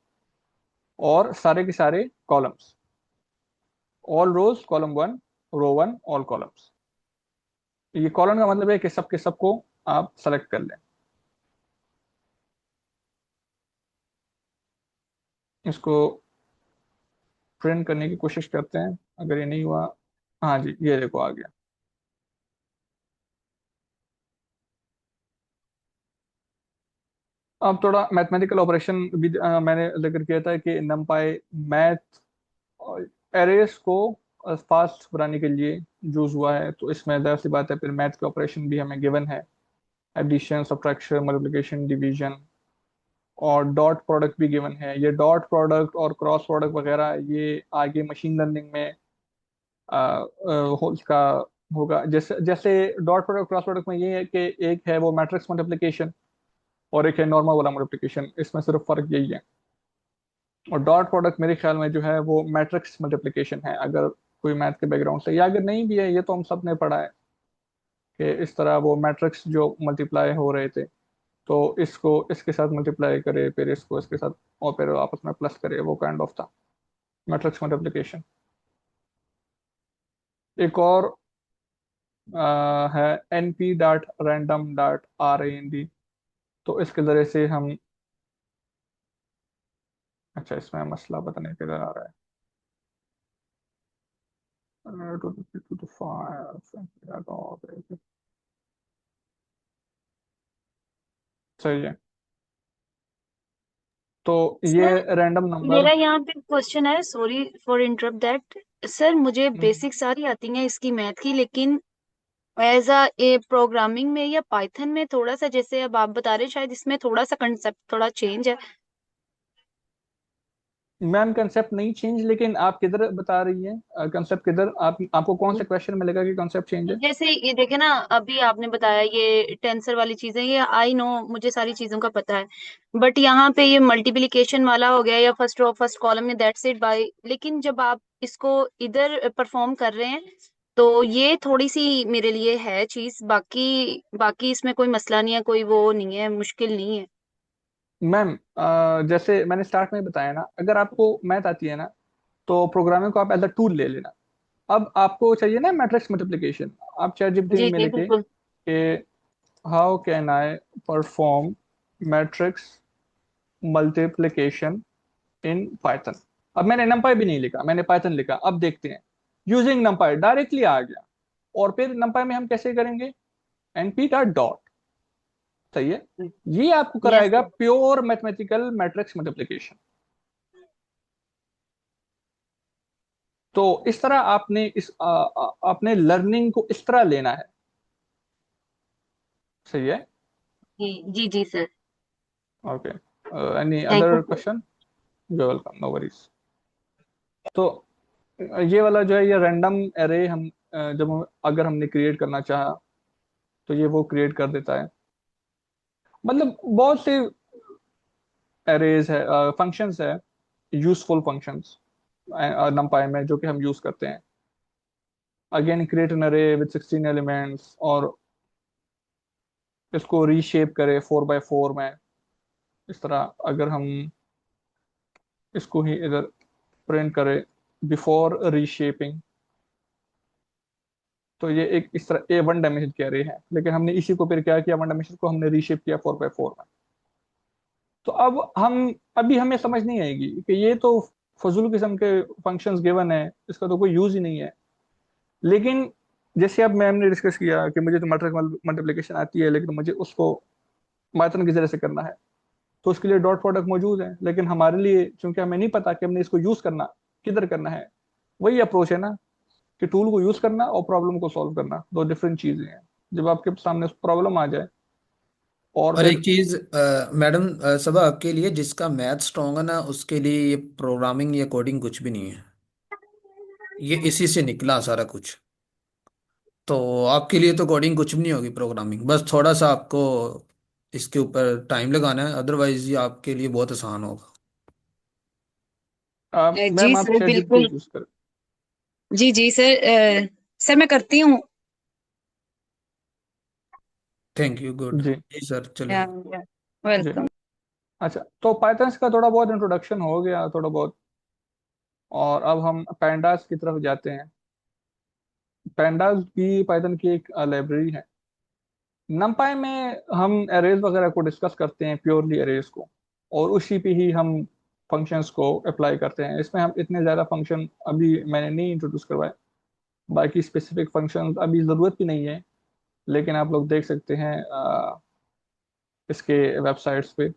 S2: और सारे के सारे कॉलम्स, ऑल रोज कॉलम वन, रो वन ऑल कॉलम्स। ये कॉलन का मतलब है कि सब के सब को आप सेलेक्ट कर लें। इसको प्रिंट करने की कोशिश करते हैं, अगर ये नहीं हुआ, हाँ जी ये देखो आ गया। अब थोड़ा मैथमेटिकल ऑपरेशन भी मैंने जिक्र किया था कि नमपाई मैथ एरेस को फास्ट बनाने के लिए यूज हुआ है, तो इसमें जाहिर सी बात है फिर मैथ के ऑपरेशन भी हमें गिवन है, एडिशन, सब्ट्रैक्शन, मल्टीप्लिकेशन, डिवीजन, और डॉट प्रोडक्ट भी गिवन है। ये डॉट प्रोडक्ट और क्रॉस प्रोडक्ट वगैरह ये आगे मशीन लर्निंग में उसका होगा। जैसे जैसे डॉट प्रोडक्ट क्रॉस प्रोडक्ट में ये है कि एक है वो मैट्रिक्स मल्टीप्लिकेशन और एक है नॉर्मल वाला मल्टीप्लिकेशन, इसमें सिर्फ फर्क यही है। और डॉट प्रोडक्ट मेरे ख्याल में जो है वो मैट्रिक्स मल्टीप्लिकेशन है, अगर कोई मैथ के बैकग्राउंड से, या अगर नहीं भी है, ये तो हम सब ने पढ़ा है कि इस तरह वो मैट्रिक्स जो मल्टीप्लाई हो रहे थे, तो इसको इसके साथ मल्टीप्लाई करे, फिर इसको इसके साथ, और फिर आपस में प्लस करे, वो काइंड ऑफ था मैट्रिक्स मल्टीप्लिकेशन। एक और है np.random.rand, तो इसके जरिए से हम, अच्छा इसमें मसला पता नहीं किधर आ रहा है। 2 to 5 सही है। तो ये
S3: सर
S2: रैंडम नंबर।
S3: मेरा यहाँ पे क्वेश्चन है, sorry for interrupt that. Sir मुझे बेसिक सारी आती हैं इसकी मैथ की, लेकिन एज अ ए प्रोग्रामिंग में या पाइथन में थोड़ा सा, जैसे अब आप बता रहे हैं, शायद इसमें थोड़ा सा कंसेप्ट थोड़ा चेंज है।
S2: मैम कंसेप्ट नहीं चेंज, लेकिन आप किधर बता रही हैं कंसेप्ट किधर, आपको कौन से क्वेश्चन में लगा कि कंसेप्ट चेंज है?
S3: जैसे ये देखे ना, अभी आपने बताया ये टेंसर वाली चीजें, ये आई नो, मुझे सारी चीजों का पता है। बट यहाँ पे ये मल्टीप्लिकेशन वाला हो गया या फर्स्ट रो फर्स्ट कॉलम में, दैट्स इट बाय। लेकिन जब आप इसको इधर परफॉर्म कर रहे हैं, तो ये थोड़ी सी मेरे लिए है चीज, बाकी बाकी इसमें कोई मसला नहीं है, कोई वो नहीं है, मुश्किल नहीं है।
S2: मैम जैसे मैंने स्टार्ट में बताया ना, अगर आपको मैथ आती है ना, तो प्रोग्रामिंग को आप एज अ टूल ले लेना। अब आपको चाहिए ना मैट्रिक्स मल्टीप्लिकेशन, आप चैट जीपीटी
S3: जी
S2: में
S3: जी
S2: लिखे
S3: बिल्कुल।
S2: कि how can I perform matrix multiplication in Python. अब मैंने नंपाई भी नहीं लिखा, मैंने पाइथन लिखा। अब देखते हैं, यूजिंग नंपाई डायरेक्टली आ गया। और फिर नंपाई में हम कैसे करेंगे? np डॉट डॉट, सही है। ये आपको
S3: यस
S2: कराएगा
S3: sir.
S2: Pure mathematical matrix multiplication. तो इस तरह आपने आपने लर्निंग को इस तरह लेना है, सही है।
S3: जी जी जी sir.
S2: Okay, any
S3: thank you
S2: other
S3: sir.
S2: Question? You welcome, no worries. तो ये वाला जो है ये रैंडम एरे हम अगर हमने क्रिएट करना चाहा, तो ये वो क्रिएट कर देता है। मतलब बहुत से एरेज है, फंक्शंस है, यूजफुल फंक्शंस नंपाई में जो कि हम यूज करते हैं। अगेन क्रिएट एन अरे विद 16 एलिमेंट्स, और इसको रीशेप करे 4 by 4 में। इस तरह अगर हम इसको ही इधर प्रिंट करें बिफोर रीशेपिंग, तो ये एक इस तरह ए 1 डायमेंशन की अरे है, लेकिन हमने इसी को फिर क्या किया, 1 डायमेंशन को हमने रीशेप किया 4 by 4 में। तो अब हम अभी हमें समझ नहीं आएगी कि ये तो फजूल किस्म के फंक्शंस गिवन है, इसका तो कोई यूज ही नहीं है। लेकिन जैसे अब मैम ने डिस्कस किया कि मुझे तो मैट्रिक्स मल्टीप्लिकेशन आती है, लेकिन मुझे उसको माइथन की जरिए से करना है, तो उसके लिए डॉट प्रोडक्ट मौजूद है। लेकिन हमारे लिए चूंकि हमें नहीं पता कि हमने इसको यूज करना किधर करना है, वही अप्रोच है ना, कि टूल को यूज करना और प्रॉब्लम को सॉल्व करना दो डिफरेंट चीजें हैं। जब आपके सामने प्रॉब्लम आ जाए, और
S1: और
S2: फिर
S1: एक चीज मैडम, सब आपके लिए जिसका मैथ स्ट्रॉन्ग है ना, उसके लिए ये प्रोग्रामिंग या कोडिंग कुछ भी नहीं है। ये इसी से निकला सारा कुछ। तो आपके लिए तो कोडिंग कुछ भी नहीं होगी, प्रोग्रामिंग बस थोड़ा सा आपको इसके ऊपर टाइम लगाना है, अदरवाइज ये आपके लिए बहुत आसान होगा।
S3: जी
S2: मैम आप
S3: सर
S2: चैट जीपीटी
S3: बिल्कुल।
S2: यूज करें।
S3: जी जी सर। सर मैं करती हूँ।
S1: थैंक यू, गुड
S2: जी
S1: जी सर, चलिए।
S2: जी।
S3: वेलकम।
S2: अच्छा, तो पाइथन का थोड़ा बहुत इंट्रोडक्शन हो गया, थोड़ा बहुत, और अब हम पैंडास की तरफ जाते हैं। पैंडास भी पाइथन की एक लाइब्रेरी है। नमपाई में हम एरेज वगैरह को डिस्कस करते हैं, प्योरली एरेज को, और उसी पे ही हम फंक्शंस को अप्लाई करते हैं। इसमें हम इतने ज़्यादा फंक्शन अभी मैंने नहीं इंट्रोड्यूस करवाए, बाकी स्पेसिफिक फंक्शंस अभी ज़रूरत भी नहीं है, लेकिन आप लोग देख सकते हैं इसके वेबसाइट्स पे।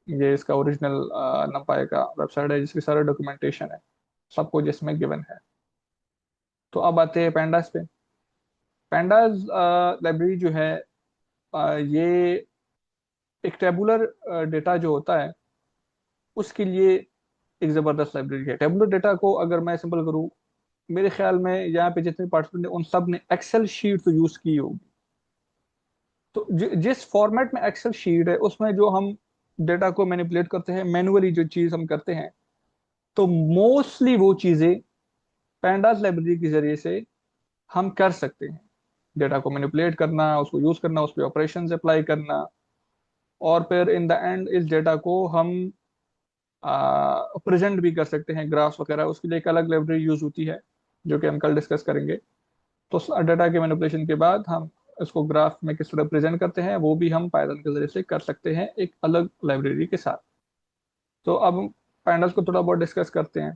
S2: ये इसका ओरिजिनल नमपाई का वेबसाइट है जिसकी सारा डॉक्यूमेंटेशन है, सब कुछ इसमें गिवन है। तो अब आते हैं पैंडास पे। पैंडास लाइब्रेरी जो है, ये एक टेबुलर डेटा जो होता है उसके लिए एक ज़बरदस्त लाइब्रेरी है। टेबुलर डेटा को अगर मैं सिंपल करूँ, मेरे ख्याल में यहाँ पे जितने पार्टिसिपेंट हैं उन सब ने एक्सेल शीट तो यूज़ की होगी। तो जिस फॉर्मेट में एक्सेल शीट है उसमें जो हम डेटा को मैनिपुलेट करते हैं, मैनुअली जो चीज़ हम करते हैं, तो मोस्टली वो चीज़ें पैंडास लाइब्रेरी के जरिए से हम कर सकते हैं। डेटा को मैनिपुलेट करना, उसको यूज़ करना, उस पर ऑपरेशन अप्लाई करना, और फिर इन द एंड इस डेटा को हम प्रेजेंट भी कर सकते हैं, ग्राफ्स वगैरह। उसके लिए एक अलग लाइब्रेरी यूज होती है जो कि हम कल डिस्कस करेंगे। तो डाटा के मैनिपुलेशन के बाद हम इसको ग्राफ में किस तरह प्रेजेंट करते हैं वो भी हम पाइथन के जरिए से कर सकते हैं एक अलग लाइब्रेरी के साथ। तो अब पैंडास को थोड़ा बहुत डिस्कस करते हैं।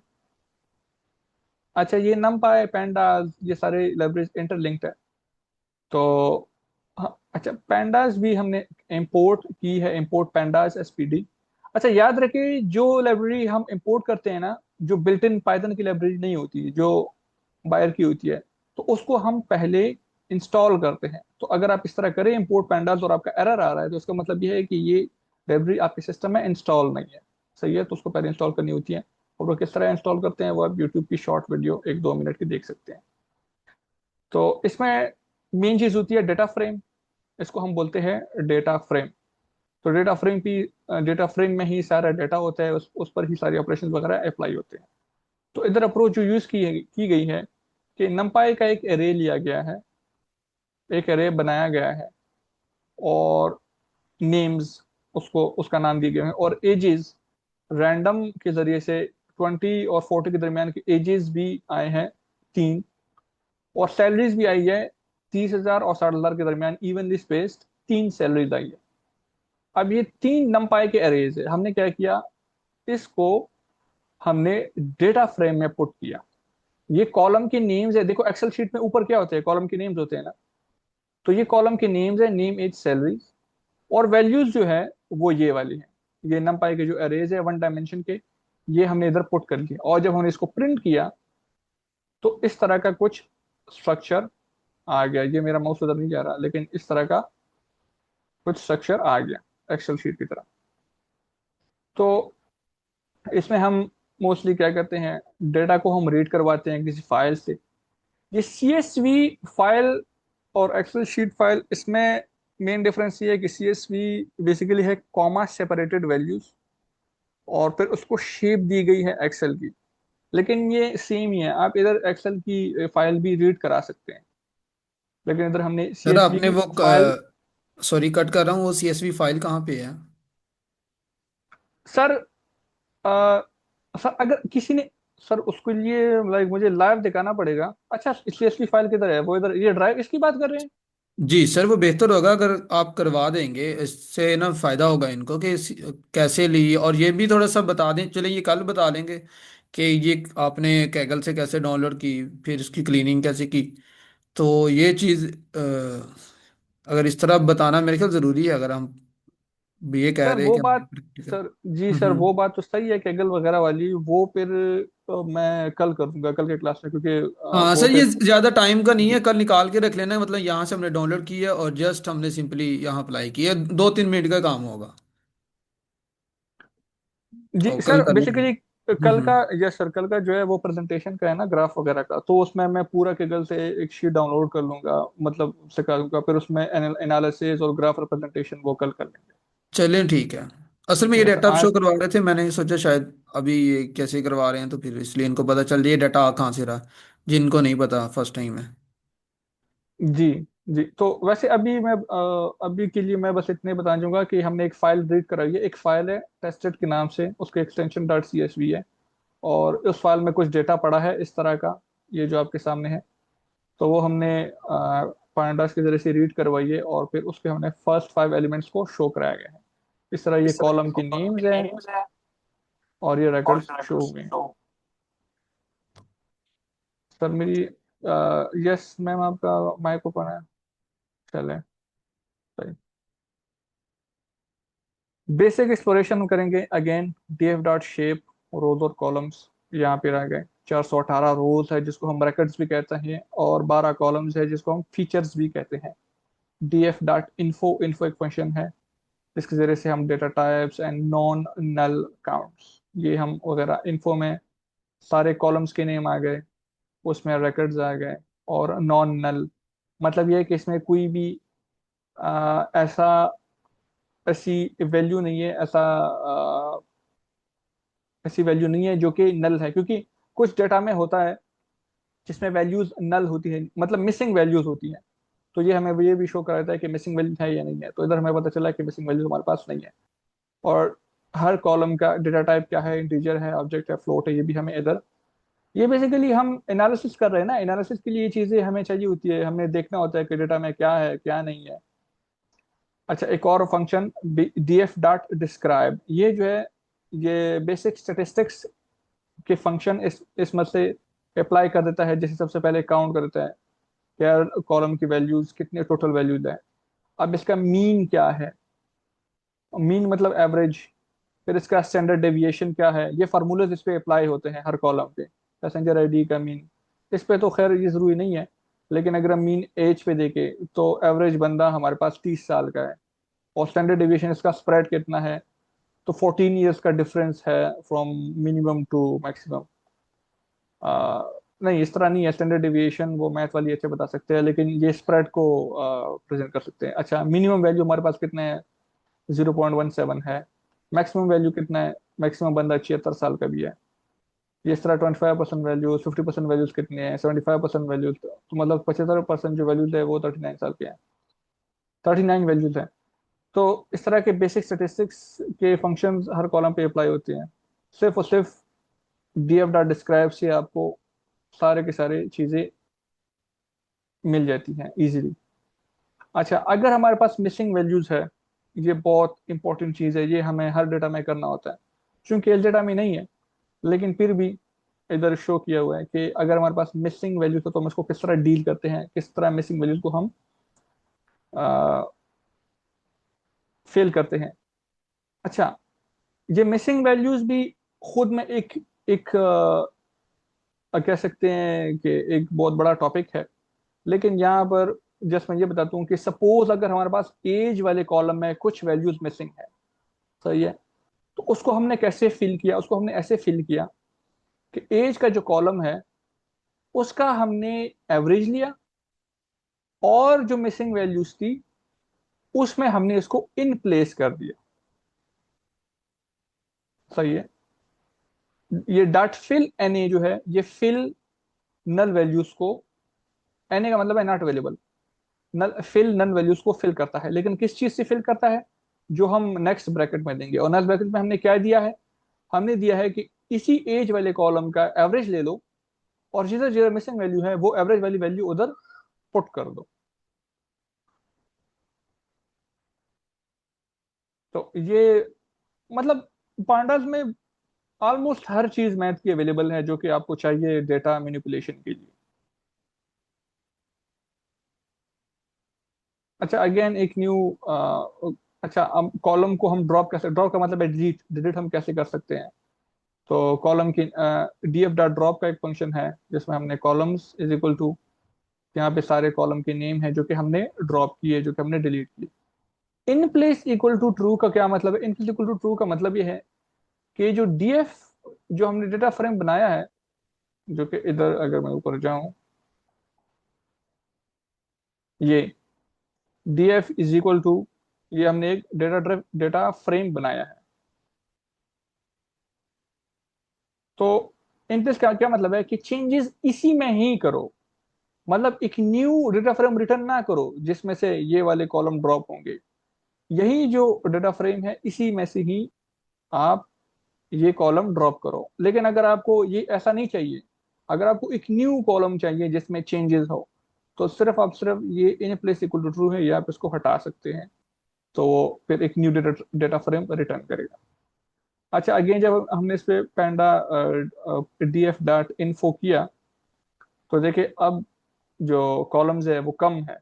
S2: अच्छा, ये नमपाई, पैंडास, ये सारे लाइब्रेरीज इंटरलिंक्ड है। तो हाँ, अच्छा, पैंडास भी हमने इंपोर्ट की है, इंपोर्ट पैंडास एसपीडी। अच्छा, याद रखिए जो लाइब्रेरी हम इंपोर्ट करते हैं ना, जो बिल्ट इन पाइथन की लाइब्रेरी नहीं होती, जो बायर की होती है, तो उसको हम पहले इंस्टॉल करते हैं। तो अगर आप इस तरह करें इंपोर्ट पैंडास और आपका एरर आ रहा है, तो इसका मतलब यह है कि ये लाइब्रेरी आपके सिस्टम में इंस्टॉल नहीं है। सही है, तो उसको पहले इंस्टॉल करनी होती है। और वो किस तरह इंस्टॉल करते हैं वो आप यूट्यूब की शॉर्ट वीडियो 1-2 मिनट की देख सकते हैं। तो इसमें मेन चीज होती है डेटा फ्रेम। इसको हम बोलते हैं डेटा फ्रेम। तो डेटा फ्रेम में ही सारा डेटा होता है, उस पर ही सारी ऑपरेशन वगैरह अप्लाई होते हैं। तो इधर अप्रोच जो यूज की गई है कि नंपाई का एक एरे लिया गया है, एक एरे बनाया गया है, और नेम्स उसको उसका नाम दिए गए हैं, और एजेस रैंडम के जरिए से 20 और 40 के दरमियान के एजेस भी आए हैं 3, और सैलरीज भी आई है 30,000 और 60,000 के दरमियान इवनली स्पेस्ड 3 सैलरीज आई है। अब ये 3 नंपाई के अरेज है, हमने क्या किया, इसको हमने डेटा फ्रेम में पुट किया। ये कॉलम के नेम्स है, देखो एक्सेल शीट में ऊपर क्या होते हैं, कॉलम के नेम्स होते हैं ना। तो ये कॉलम के नेम्स है, नेम एज सैलरी, और वैल्यूज जो है वो ये वाली है। ये नंपाई के जो अरेज है 1 डायमेंशन के, ये हमने इधर पुट कर लिया। और जब हमने इसको प्रिंट किया तो इस तरह का कुछ स्ट्रक्चर आ गया। ये मेरा माउस उधर नहीं जा रहा, लेकिन इस तरह का कुछ स्ट्रक्चर आ गया एक्सेल शीट की तरह। तो इसमें हम मोस्टली क्या करते हैं, डेटा को हम रीड करवाते हैं किसी फाइल से। ये सीएसवी फाइल और एक्सेल शीट फाइल, इसमें मेन डिफरेंस ये है कि सीएसवी बेसिकली है कॉमा सेपरेटेड वैल्यूज, और फिर उसको शेप दी गई है एक्सेल की। लेकिन ये सेम ही है, आप इधर एक्सेल की फाइल भी रीड करा सकते हैं, लेकिन इधर हमने
S1: सर
S2: सीएसवी
S1: आपने
S2: की
S1: वो
S2: फाइल।
S1: सॉरी कट कर रहा हूँ, वो सीएसवी फाइल कहाँ पे है?
S2: सर सर अगर किसी ने, सर उसके लिए लाइक मुझे लाइव दिखाना पड़ेगा। अच्छा, सीएसवी फाइल किधर है, वो इधर, ये ड्राइव इसकी बात कर रहे हैं।
S1: जी सर, वो बेहतर होगा अगर आप करवा देंगे, इससे ना फायदा होगा इनको कि कैसे ली, और ये भी थोड़ा सा बता दें। चले ये कल बता लेंगे कि ये आपने कैगल से कैसे डाउनलोड की, फिर इसकी क्लीनिंग कैसे की। तो ये चीज़ अगर इस तरह बताना मेरे ख्याल ज़रूरी है, अगर हम ये कह
S2: सर
S1: रहे हैं
S2: वो
S1: कि
S2: बात,
S1: हमारे प्रैक्टिकल।
S2: सर जी सर वो बात तो सही है, कैगल वगैरह वाली वो फिर मैं कल कर दूंगा, कल के क्लास में, क्योंकि
S1: हाँ
S2: वो
S1: सर, ये
S2: फिर।
S1: ज़्यादा टाइम का नहीं है,
S2: जी
S1: कल निकाल के रख लेना है। मतलब यहाँ से हमने डाउनलोड किया और जस्ट हमने सिंपली यहाँ अप्लाई किया, 2-3 मिनट का काम होगा।
S2: जी
S1: तो कल
S2: सर,
S1: कर लेंगे।
S2: बेसिकली कल का,
S1: हम्म।
S2: यस सर, कल का जो है वो प्रेजेंटेशन का है ना, ग्राफ वगैरह का, तो उसमें मैं पूरा कैगल से एक शीट डाउनलोड कर लूंगा, मतलब सिखा दूंगा, फिर उसमें एनालिसिस और ग्राफ रिप्रेजेंटेशन वो कल कर लेंगे।
S1: चलें ठीक है। असल में ये
S2: ठीक है सर,
S1: डाटा आप शो
S2: आज।
S1: करवा रहे थे, मैंने सोचा शायद अभी ये कैसे करवा रहे हैं, तो फिर इसलिए इनको पता चल जाए डाटा कहाँ से रहा, जिनको नहीं पता फर्स्ट टाइम है।
S2: जी जी, तो वैसे अभी मैं अभी के लिए मैं बस इतने बता दूंगा कि हमने एक फाइल रीड कराई है। एक फाइल है टेस्टेड के नाम से, उसके एक्सटेंशन डॉट सीएसवी है, और उस फाइल में कुछ डेटा पड़ा है इस तरह का, ये जो आपके सामने है। तो वो हमने पांडास के जरिए से रीड करवाई है और फिर उसके हमने फर्स्ट 5 एलिमेंट्स को शो कराया गया है। इस तरह ये कॉलम की नेम्स हैं और ये रिकॉर्ड्स शो हुए हैं। सर मेरी यस मैम, आपका माइक ओपन है। चले सही। बेसिक एक्सप्लोरेशन हम करेंगे अगेन। डीएफ डॉट शेप, रोज और कॉलम्स यहाँ पे रह गए। 418 रोज है जिसको हम रेकॉर्ड्स भी कहते हैं, और 12 कॉलम्स है जिसको हम फीचर्स भी कहते हैं। डीएफ डॉट इन्फो, इन्फो एक फंक्शन है जिसके जरिए से हम data types and non null counts, ये हम वगैरह, इन्फो में सारे कॉलम्स के नेम आ गए, उसमें रिकॉर्ड्स आ गए। और नॉन नल मतलब ये है कि इसमें कोई भी ऐसा ऐसी वैल्यू नहीं है, ऐसी वैल्यू नहीं है जो कि नल है, क्योंकि कुछ डेटा में होता है जिसमें वैल्यूज नल होती है, मतलब मिसिंग वैल्यूज होती हैं। तो ये हमें ये भी शो कराता है कि मिसिंग वैल्यू है या नहीं है। तो इधर हमें पता चला कि मिसिंग वैल्यू हमारे पास नहीं है। और हर कॉलम का डेटा टाइप क्या है, इंटीजर है, ऑब्जेक्ट है, फ्लोट है, ये भी हमें इधर, ये बेसिकली हम एनालिसिस कर रहे हैं ना, एनालिसिस के लिए ये चीजें हमें चाहिए होती है, हमें देखना होता है कि डेटा में क्या है क्या नहीं है। अच्छा, एक और फंक्शन डीएफ डॉट डिस्क्राइब, ये जो है ये बेसिक स्टेटिस्टिक्स के फंक्शन इस मत से अप्लाई कर देता है। जैसे सबसे पहले काउंट कर देता है क्या कॉलम की वैल्यूज कितने टोटल वैल्यूज है। अब इसका मीन क्या है, मीन मतलब एवरेज। फिर इसका स्टैंडर्ड डेविएशन क्या है, ये फार्मूलेज इस पे अप्लाई होते हैं हर कॉलम पे। पैसेंजर आईडी का मीन, इस पे तो खैर ये जरूरी नहीं है, लेकिन अगर हम मीन एज पे देखे तो एवरेज बंदा हमारे पास 30 साल का है। और स्टैंडर्ड डेविएशन इसका स्प्रेड कितना है, तो 14 ईयर्स का डिफरेंस है फ्रॉम मिनिमम टू मैक्सिमम। नहीं, इस तरह नहीं है, स्टैंडर्ड डेविएशन वो मैथ वाली अच्छे बता सकते हैं, लेकिन ये स्प्रेड को प्रेजेंट कर सकते हैं। अच्छा, मिनिमम वैल्यू हमारे पास कितने है, 0.17 है। मैक्सिमम वैल्यू कितना है, मैक्सिमम बंदा 76 साल का भी है। ये इस तरह 25% वैल्यूज, 50% वैल्यूज कितने हैं, 75% वैल्यूज, तो मतलब 75% जो वैल्यूज है वो 39 साल के हैं, 39 वैल्यूज हैं। तो इस तरह के बेसिक स्टेटिस्टिक्स के फंक्शंस हर कॉलम पे अप्लाई होते हैं। सिर्फ और सिर्फ डीएफ डॉट डिस्क्राइब से आपको सारे के सारे चीजें मिल जाती हैं इजीली। अच्छा, अगर हमारे पास मिसिंग वैल्यूज है, ये बहुत इंपॉर्टेंट चीज है, ये हमें हर डेटा में करना होता है। चूंकि एल डेटा में नहीं है, लेकिन फिर भी इधर शो किया हुआ है कि अगर हमारे पास मिसिंग वैल्यूज है तो हम इसको किस तरह डील करते हैं, किस तरह मिसिंग वैल्यूज को हम फेल करते हैं। अच्छा, ये मिसिंग वैल्यूज भी खुद में एक एक कह सकते हैं कि एक बहुत बड़ा टॉपिक है। लेकिन यहाँ पर जस्ट मैं ये बताता हूँ कि सपोज अगर हमारे पास एज वाले कॉलम में कुछ वैल्यूज मिसिंग है, सही है, तो उसको हमने कैसे फिल किया, उसको हमने ऐसे फिल किया कि एज का जो कॉलम है उसका हमने एवरेज लिया, और जो मिसिंग वैल्यूज थी उसमें हमने इसको इन प्लेस कर दिया। सही है। ये डॉट फिल एन ए जो है ये फिल नल वैल्यूज को, एन ए का मतलब है not available, null fill null values को फिल करता है। लेकिन किस चीज से फिल करता है, जो हम नेक्स्ट ब्रैकेट में देंगे। और नेक्स्ट ब्रैकेट में हमने क्या दिया है, हमने दिया है कि इसी एज वाले कॉलम का एवरेज ले लो, और जिधर जिधर मिसिंग वैल्यू है वो एवरेज वाली वैल्यू उधर पुट कर दो। तो ये मतलब पांडास में ऑलमोस्ट हर चीज मैथ की अवेलेबल है जो कि आपको चाहिए डेटा मैनिपुलेशन के लिए। अच्छा, अगेन एक न्यू, अच्छा, हम कॉलम को हम ड्रॉप कैसे, ड्रॉप का मतलब है डिलीट, डिलीट हम कैसे कर सकते हैं। तो कॉलम की डीएफ डॉट ड्रॉप का एक फंक्शन है जिसमें हमने कॉलम्स इज इक्वल टू, यहाँ पे सारे कॉलम के नेम है जो कि हमने ड्रॉप किए, जो कि हमने डिलीट किए। In place equal to true का क्या मतलब है, in place equal to true का मतलब ये है कि जो डीएफ, जो हमने डेटा फ्रेम बनाया है, जो कि इधर अगर मैं ऊपर जाऊं, ये डीएफ इज इक्वल टू, ये हमने एक डेटा फ्रेम बनाया है। तो इन प्लेस का क्या मतलब है कि चेंजेस इसी में ही करो, मतलब एक न्यू डेटा फ्रेम रिटर्न ना करो जिसमें से ये वाले कॉलम ड्रॉप होंगे। यही जो डेटा फ्रेम है इसी में से ही आप ये कॉलम ड्रॉप करो। लेकिन अगर आपको ये ऐसा नहीं चाहिए, अगर आपको एक न्यू कॉलम चाहिए जिसमें चेंजेस हो, तो सिर्फ ये in place equal to true है, ये आप इसको हटा सकते हैं, तो वो फिर एक new data data frame return करेगा। अच्छा, अगेन जब हमने इस पे पैंडा df.info किया, तो देखिए अब जो कॉलम्स है वो कम है,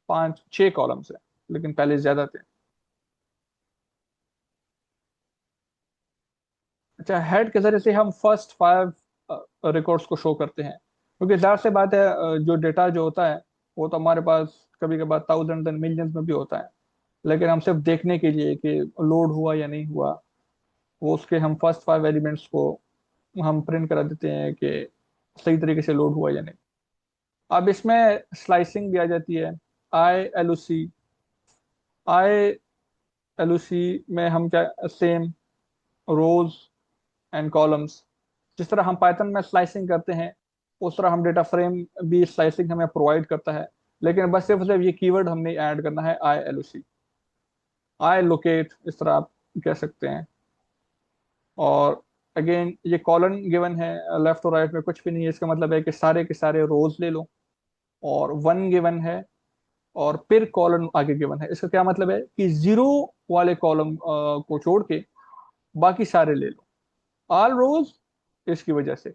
S2: 5-6 कॉलम्स है, लेकिन पहले ज्यादा थे। अच्छा, हेड के जरिए से हम फर्स्ट 5 रिकॉर्ड्स को शो करते हैं, क्योंकि जाहिर सी बात है जो डेटा जो होता है वो तो हमारे पास कभी कभार थाउजेंड एंड मिलियंस में भी होता है, लेकिन हम सिर्फ देखने के लिए कि लोड हुआ या नहीं हुआ, वो उसके हम फर्स्ट 5 एलिमेंट्स को हम प्रिंट करा देते हैं कि सही तरीके से लोड हुआ या नहीं। अब इसमें स्लाइसिंग भी आ जाती है, I L O C. I L O सी में हम क्या, सेम रोज एंड कॉलम्स, जिस तरह हम पाइथन में स्लाइसिंग करते हैं उस तरह हम डेटा फ्रेम भी स्लाइसिंग हमें प्रोवाइड करता है, लेकिन बस सिर्फ ये कीवर्ड हमने ऐड करना है, I L O C, I locate, इस तरह आप कह सकते हैं। और अगेन ये कॉलन गिवन है, लेफ्ट और राइट में कुछ भी नहीं है, इसका मतलब है कि सारे के सारे रोज ले लो, और वन गिवन है और फिर कॉलम आगे गिवन है। इसका क्या मतलब है कि जीरो वाले कॉलम को छोड़ के बाकी सारे ले लो, ऑल रोज, इसकी वजह से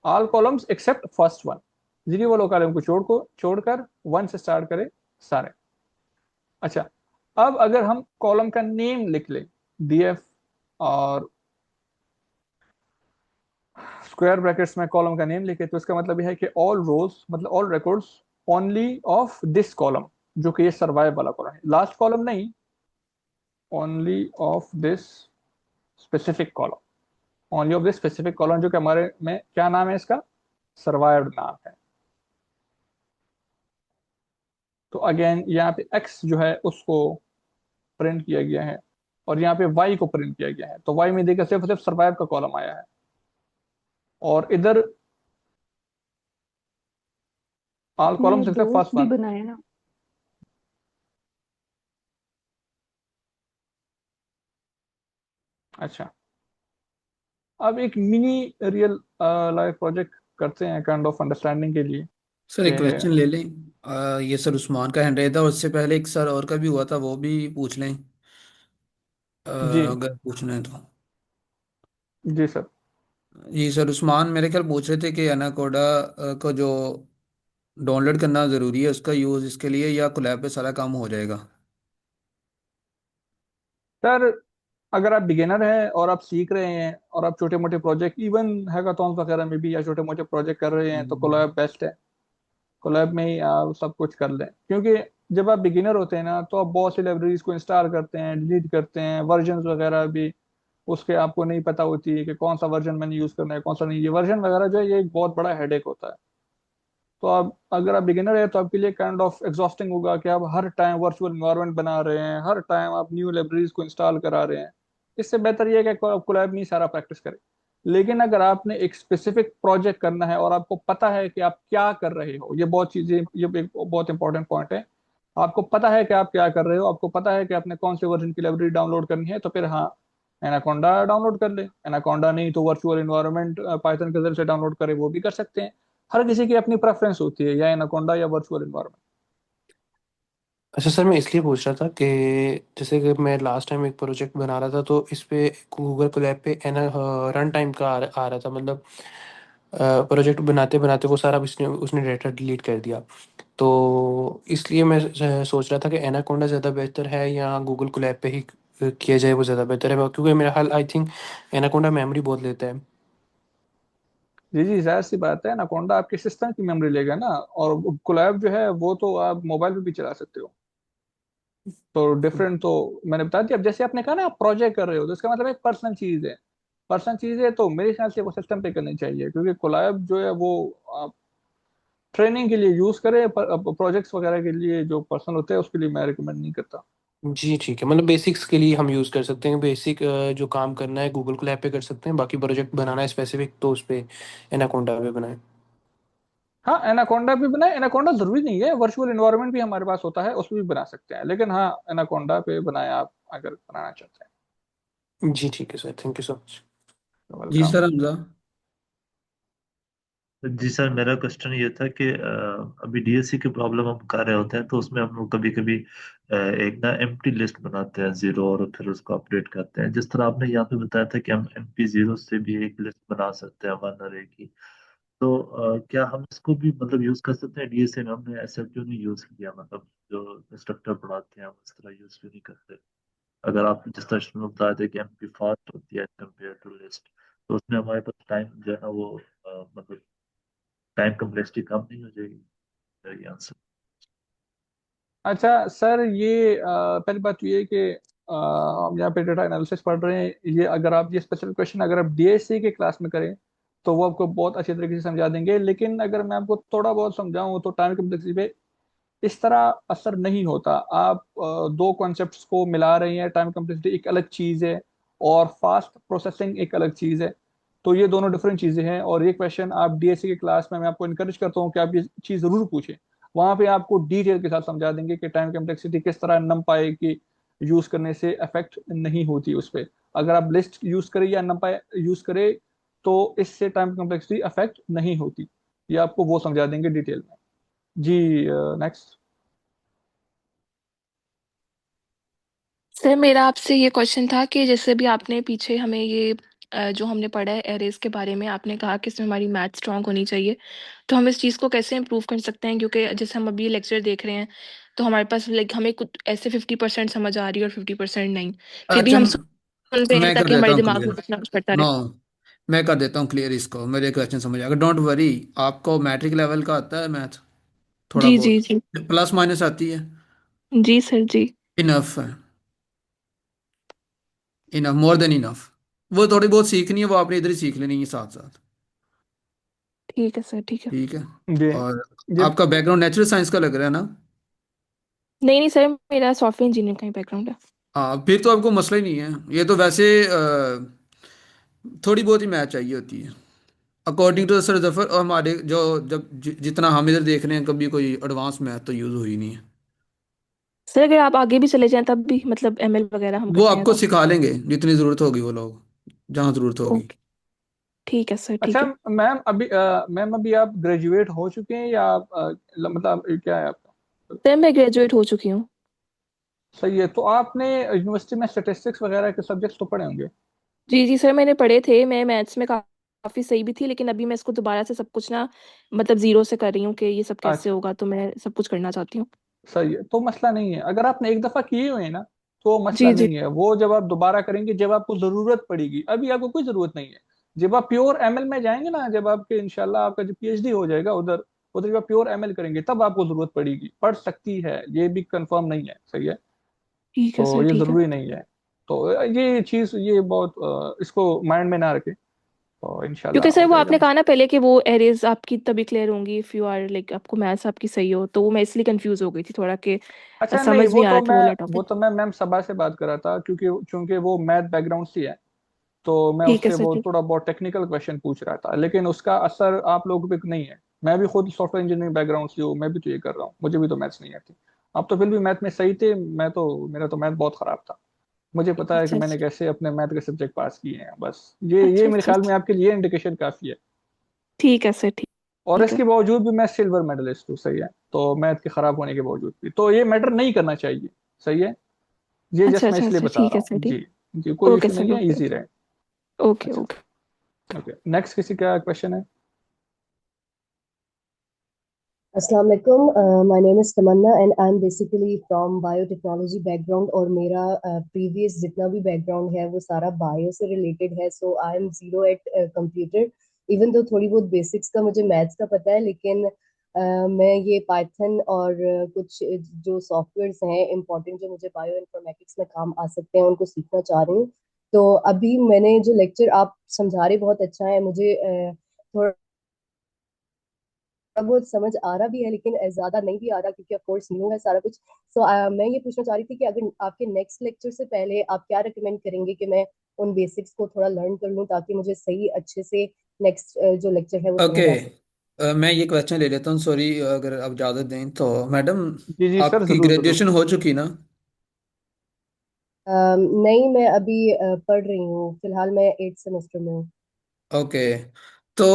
S2: all columns accept first one, zero वाले कॉलम को छोड़कर वन से स्टार्ट करें सारे। अच्छा, अब अगर हम कॉलम का नेम लिख लें, df, और स्क्वायर ब्रैकेट्स में कॉलम का नेम लिखे, तो इसका मतलब यह है कि ऑल रोज मतलब all records only of this column, जो कि ये सर्वाइव वाला कॉलम है, लास्ट कॉलम नहीं, only of this specific column, only of this specific column, जो कि हमारे में क्या नाम है इसका, सर्वाइव्ड नाम है। तो अगेन यहाँ पे x जो है उसको प्रिंट किया गया है, और यहाँ पे y को प्रिंट किया गया है, तो y में देखिए सिर्फ सिर्फ सर्वाइव का कॉलम आया है, और इधर ऑल
S5: आपने
S2: कॉलम एक्सेप्ट
S5: दोस्त
S2: फर्स्ट
S5: भी
S2: वन।
S5: बनाया ना।
S2: अच्छा, अब एक मिनी रियल लाइफ प्रोजेक्ट करते हैं काइंड ऑफ अंडरस्टैंडिंग के लिए
S1: सर एक
S2: कि।
S1: क्वेश्चन ले लें। ये सर उस्मान का हैंड था, उससे पहले एक सर और का भी हुआ था, वो भी पूछ लें
S2: जी
S1: अगर पूछना है तो।
S2: जी सर।
S1: जी सर, उस्मान मेरे ख्याल पूछ रहे थे कि एनाकोडा को जो डाउनलोड करना ज़रूरी है उसका यूज़ इसके लिए, या कोलैब पे सारा काम हो जाएगा।
S2: सर, अगर आप बिगिनर हैं और आप सीख रहे हैं और आप छोटे मोटे प्रोजेक्ट इवन हैकाथॉन्स वगैरह में भी या छोटे मोटे प्रोजेक्ट कर रहे हैं, तो कोलैब बेस्ट है। कोलैब में ही आप सब कुछ कर लें, क्योंकि जब आप बिगिनर होते हैं ना, तो आप बहुत सी लाइब्रेरीज को इंस्टॉल करते हैं, डिलीट करते हैं, वर्जन वगैरह भी उसके आपको नहीं पता होती है कि कौन सा वर्जन मैंने यूज करना है कौन सा नहीं, ये वर्जन वगैरह जो है ये एक बहुत बड़ा हेडेक होता है। तो आप अगर आप बिगिनर है तो आपके लिए काइंड ऑफ एग्जॉस्टिंग होगा कि आप हर टाइम वर्चुअल इन्वायरमेंट बना रहे हैं, हर टाइम आप न्यू लाइब्रेरीज को इंस्टॉल करा रहे हैं। इससे बेहतर ये है कि आप कोलैब में ही सारा प्रैक्टिस करें। लेकिन अगर आपने एक स्पेसिफिक प्रोजेक्ट करना है और आपको पता है कि आप क्या कर रहे हो, ये बहुत चीजें, ये एक बहुत इंपॉर्टेंट पॉइंट है, आपको पता है कि आप क्या कर रहे हो, आपको पता है कि आपने कौन से वर्जन की लाइब्रेरी डाउनलोड करनी है, तो फिर हाँ, एनाकोंडा डाउनलोड कर ले। एनाकोंडा नहीं तो वर्चुअल इन्वायरमेंट पाइथन के जरिए से डाउनलोड करे, वो भी कर सकते हैं। हर किसी की अपनी प्रेफरेंस होती है, या एनाकोंडा या वर्चुअल इन्वायरमेंट।
S6: अच्छा सर, मैं इसलिए पूछ रहा था कि जैसे कि मैं लास्ट टाइम एक प्रोजेक्ट बना रहा था, तो इस पे गूगल कोलैब पे एना रन टाइम का आ रहा था, मतलब प्रोजेक्ट बनाते बनाते वो सारा उसने उसने डाटा डिलीट कर दिया। तो इसलिए मैं सोच रहा था कि एनाकोंडा ज़्यादा बेहतर है या गूगल कोलैब पे ही किया जाए वो ज़्यादा बेहतर है, क्योंकि मेरा हाल आई थिंक एनाकोंडा मेमोरी बहुत लेता है।
S2: जी जी, जाहिर सी बात है, एनाकोंडा आपके सिस्टम की मेमोरी लेगा ना, और कोलैब जो है वो तो आप मोबाइल पे भी चला सकते हो। तो डिफरेंट तो मैंने बता दिया। अब जैसे आपने कहा ना आप प्रोजेक्ट कर रहे हो, तो इसका मतलब एक पर्सनल चीज है। पर्सनल चीज है तो मेरे ख्याल से वो सिस्टम पे करनी चाहिए, क्योंकि कोलैब जो है वो आप ट्रेनिंग के लिए यूज करें, प्रोजेक्ट्स वगैरह के लिए जो पर्सनल होते हैं उसके लिए मैं रिकमेंड नहीं करता।
S6: जी ठीक है, मतलब बेसिक्स के लिए हम यूज़ कर सकते हैं, बेसिक जो काम करना है गूगल कोलैब पे कर सकते हैं, बाकी प्रोजेक्ट बनाना है स्पेसिफिक तो उस पे एनाकोंडा पे बनाए।
S2: हाँ, एनाकोंडा भी बनाए, एनाकोंडा जरूरी नहीं है, वर्चुअल इन्वायरमेंट भी हमारे पास होता है, उसमें भी बना सकते हैं, लेकिन हाँ, एनाकोंडा पे बनाए आप अगर बनाना चाहते
S6: जी ठीक है sir, thank you so much.
S2: हैं।
S1: जी
S2: वेलकम।
S1: सर हमजा।
S5: जी सर, मेरा क्वेश्चन ये था कि अभी डीएससी की प्रॉब्लम हम कर रहे होते हैं तो उसमें हम लोग कभी कभी एक ना एम्प्टी लिस्ट बनाते हैं जीरो, और फिर उसको अपडेट करते हैं, जिस तरह आपने यहाँ पे बताया था कि हम एम्प्टी जीरो से भी एक लिस्ट बना सकते हैं वन अरे की। तो क्या हम इसको भी मतलब यूज कर सकते हैं डीएससी में? हमने ऐसा क्यों नहीं यूज किया, मतलब जो इंस्ट्रक्टर पढ़ाते हैं हम इस तरह यूज क्यों नहीं करते? अगर आप जिस तरह से बताया था कि एमपी फास्ट होती है कंपेयर टू लिस्ट, तो उसमें हमारे पास टाइम जो है ना वो मतलब टाइम कम्प्लेक्सिटी कम नहीं हो जाएगी? मेरी आंसर।
S2: अच्छा सर, ये पहली बात तो ये है कि हम यहाँ पे डेटा एनालिसिस पढ़ रहे हैं। ये अगर आप ये स्पेशल क्वेश्चन अगर आप डीएससी के क्लास में करें तो वो आपको बहुत अच्छे तरीके से समझा देंगे, लेकिन अगर मैं आपको थोड़ा बहुत समझाऊं तो टाइम कम्प्लेक्सिटी पे इस तरह असर नहीं होता। आप दो कॉन्सेप्ट्स को मिला रहे हैं। टाइम कम्प्लेक्सिटी एक अलग चीज है और फास्ट प्रोसेसिंग एक अलग चीज है। तो ये दोनों डिफरेंट चीजें हैं, और ये क्वेश्चन आप डीएससी की क्लास में मैं आपको इनकरेज करता हूँ कि आप ये चीज जरूर पूछें। वहां पे आपको डिटेल के साथ समझा देंगे कि टाइम कम्प्लेक्सिटी किस तरह नमपाई की यूज करने से इफेक्ट नहीं होती उस पर। अगर आप लिस्ट यूज करें या नमपाई यूज करें तो इससे टाइम कम्प्लेक्सिटी अफेक्ट नहीं होती। ये आपको वो समझा देंगे डिटेल में। जी, नेक्स्ट।
S7: सर मेरा आपसे ये क्वेश्चन था कि जैसे भी आपने पीछे हमें ये जो हमने पढ़ा है एरेज के बारे में, आपने कहा कि इसमें हमारी मैथ स्ट्रांग होनी चाहिए। तो हम इस चीज़ को कैसे इम्प्रूव कर सकते हैं, क्योंकि जैसे हम अभी लेक्चर देख रहे हैं तो हमारे पास लाइक हमें कुछ ऐसे 50% समझ आ रही है और 50% नहीं। फिर भी
S1: अच्छा,
S7: हम सुन रहे हैं
S1: मैं कर
S7: ताकि
S1: देता
S7: हमारे
S1: हूँ
S7: दिमाग
S1: क्लियर।
S7: में कुछ ना कुछ पड़ता
S1: नो,
S7: रहे।
S1: मैं कर देता हूँ क्लियर इसको, मेरे क्वेश्चन समझ आएगा, डोंट वरी। आपको मैट्रिक लेवल का आता है मैथ? थोड़ा
S7: जी जी
S1: बहुत
S7: जी।
S1: प्लस माइनस आती है?
S7: जी सर जी।
S1: इनफ है, इनफ, मोर देन इनफ। वो थोड़ी बहुत सीखनी है, वो आपने इधर ही सीख लेनी है साथ साथ।
S7: ठीक है सर ठीक है।
S1: ठीक है।
S2: जी।
S1: और
S2: जी।
S1: आपका बैकग्राउंड नेचुरल साइंस का लग रहा है ना?
S7: नहीं नहीं सर, मेरा सॉफ्टवेयर इंजीनियर का ही बैकग्राउंड है।
S1: हाँ, फिर तो आपको मसला ही नहीं है। ये तो वैसे थोड़ी बहुत ही मैच चाहिए होती है अकॉर्डिंग टू सर जफर। और हमारे जो जब जितना हम इधर देख रहे हैं, कभी कोई एडवांस मैथ तो यूज़ हुई नहीं है।
S7: सर अगर आप आगे भी चले जाएं तब भी मतलब एमएल वगैरह हम
S1: वो
S7: करते हैं
S1: आपको
S7: तो।
S1: सिखा लेंगे जितनी ज़रूरत होगी, वो लोग जहाँ ज़रूरत होगी।
S7: ओके। ठीक है सर ठीक
S2: अच्छा
S7: है।
S2: मैम अभी आप ग्रेजुएट हो चुके हैं या आप मतलब क्या है आपका?
S7: सर मैं ग्रेजुएट हो चुकी हूँ।
S2: सही है। तो आपने यूनिवर्सिटी में स्टैटिस्टिक्स वगैरह के सब्जेक्ट्स तो पढ़े होंगे।
S7: जी जी सर, मैंने पढ़े थे। मैं मैथ्स में काफ़ी सही भी थी, लेकिन अभी मैं इसको दोबारा से सब कुछ ना मतलब जीरो से कर रही हूँ कि ये सब कैसे
S2: अच्छा,
S7: होगा, तो मैं सब कुछ करना चाहती हूँ।
S2: सही है। तो मसला नहीं है, अगर आपने एक दफा किए हुए हैं ना तो मसला
S7: जी जी।
S2: नहीं है। वो जब आप दोबारा करेंगे जब आपको जरूरत पड़ेगी, अभी आपको कोई जरूरत नहीं है। जब आप प्योर एमएल में जाएंगे ना, जब आपके इंशाल्लाह आपका जब पीएचडी हो जाएगा उधर उधर जब आप प्योर एमएल करेंगे तब आपको जरूरत पड़ेगी। पड़ सकती है, ये भी कंफर्म नहीं है। सही है।
S7: ठीक है
S2: तो
S7: सर
S2: ये
S7: ठीक है।
S2: जरूरी नहीं है। तो ये चीज ये बहुत इसको माइंड में ना रखें, तो इंशाल्लाह
S7: क्योंकि सर
S2: हो
S7: वो
S2: जाएगा
S7: आपने कहा
S2: मसला।
S7: ना पहले कि वो एरेज आपकी तभी क्लियर होंगी इफ़ यू आर लाइक आपको मैथ्स आपकी सही हो, तो वो मैं इसलिए कंफ्यूज हो गई थी थोड़ा कि
S2: अच्छा, नहीं,
S7: समझ नहीं आ रहा था वो वाला
S2: वो
S7: टॉपिक।
S2: तो मैं मैम सबा से बात कर रहा था, क्योंकि चूंकि वो मैथ बैकग्राउंड से है तो मैं
S7: ठीक है
S2: उससे
S7: सर
S2: वो
S7: ठीक।
S2: थोड़ा बहुत टेक्निकल क्वेश्चन पूछ रहा था, लेकिन उसका असर आप लोगों पे नहीं है। मैं भी खुद सॉफ्टवेयर इंजीनियरिंग बैकग्राउंड से हूँ, मैं भी तो ये कर रहा हूँ, मुझे भी तो मैथ्स नहीं आती। आप तो फिर भी मैथ में सही थे, मैं तो मेरा तो मैथ बहुत खराब था। मुझे पता है कि
S7: अच्छा
S2: मैंने
S7: अच्छा।
S2: कैसे अपने मैथ के सब्जेक्ट पास किए हैं। बस ये
S7: अच्छा
S2: मेरे
S7: अच्छा
S2: ख्याल में आपके लिए इंडिकेशन काफी है।
S7: ठीक है सर ठीक।
S2: और
S7: ठीक है।
S2: इसके बावजूद भी मैं सिल्वर मेडलिस्ट हूँ। सही है। तो मैथ के खराब होने के बावजूद भी तो ये मैटर नहीं करना चाहिए। सही है। ये
S7: अच्छा
S2: जस्ट मैं
S7: अच्छा
S2: इसलिए
S7: अच्छा
S2: बता
S7: ठीक
S2: रहा
S7: है
S2: हूँ।
S7: सर ठीक।
S2: जी। जी, कोई
S7: ओके
S2: इशू नहीं
S7: सर
S2: है,
S7: ओके
S2: इजी
S7: ओके।
S2: रहे।
S7: ओके
S2: अच्छा।
S7: ओके।
S2: ओके, नेक्स्ट किसी का क्वेश्चन है?
S8: अस्सलाम वालेकुम, my name is Tamanna and I am basically from biotechnology background. और मेरा प्रीवियस जितना भी बैकग्राउंड है वो सारा बायो से रिलेटेड है। So I am zero at computer. Even तो थोड़ी बहुत बेसिक्स का मुझे मैथ्स का पता है, लेकिन मैं ये पाइथन और कुछ जो सॉफ्टवेयर्स हैं इंपॉर्टेंट जो मुझे बायो इन्फॉर्मेटिक्स में काम आ सकते हैं उनको सीखना चाह रही हूँ। तो अभी मैंने जो लेक्चर आप समझा रहे बहुत अच्छा है। मुझे थोड़ा थोड़ा बहुत समझ आ रहा भी है, लेकिन ज्यादा नहीं भी आ रहा क्योंकि ऑफ कोर्स न्यू है सारा कुछ। सो मैं ये पूछना चाह रही थी कि अगर आपके नेक्स्ट लेक्चर से पहले आप क्या रिकमेंड करेंगे कि मैं उन बेसिक्स को थोड़ा लर्न कर लूँ ताकि मुझे सही अच्छे से नेक्स्ट जो लेक्चर है वो
S1: ओके,
S8: समझ आ सके।
S1: मैं ये क्वेश्चन ले लेता हूँ, सॉरी अगर आप इजाज़त दें तो। मैडम,
S2: जी जी सर,
S1: आपकी
S2: जरूर जरूर।
S1: ग्रेजुएशन हो चुकी ना?
S8: नहीं, मैं अभी पढ़ रही हूँ, फिलहाल मैं 8th सेमेस्टर में हूँ।
S1: ओके, तो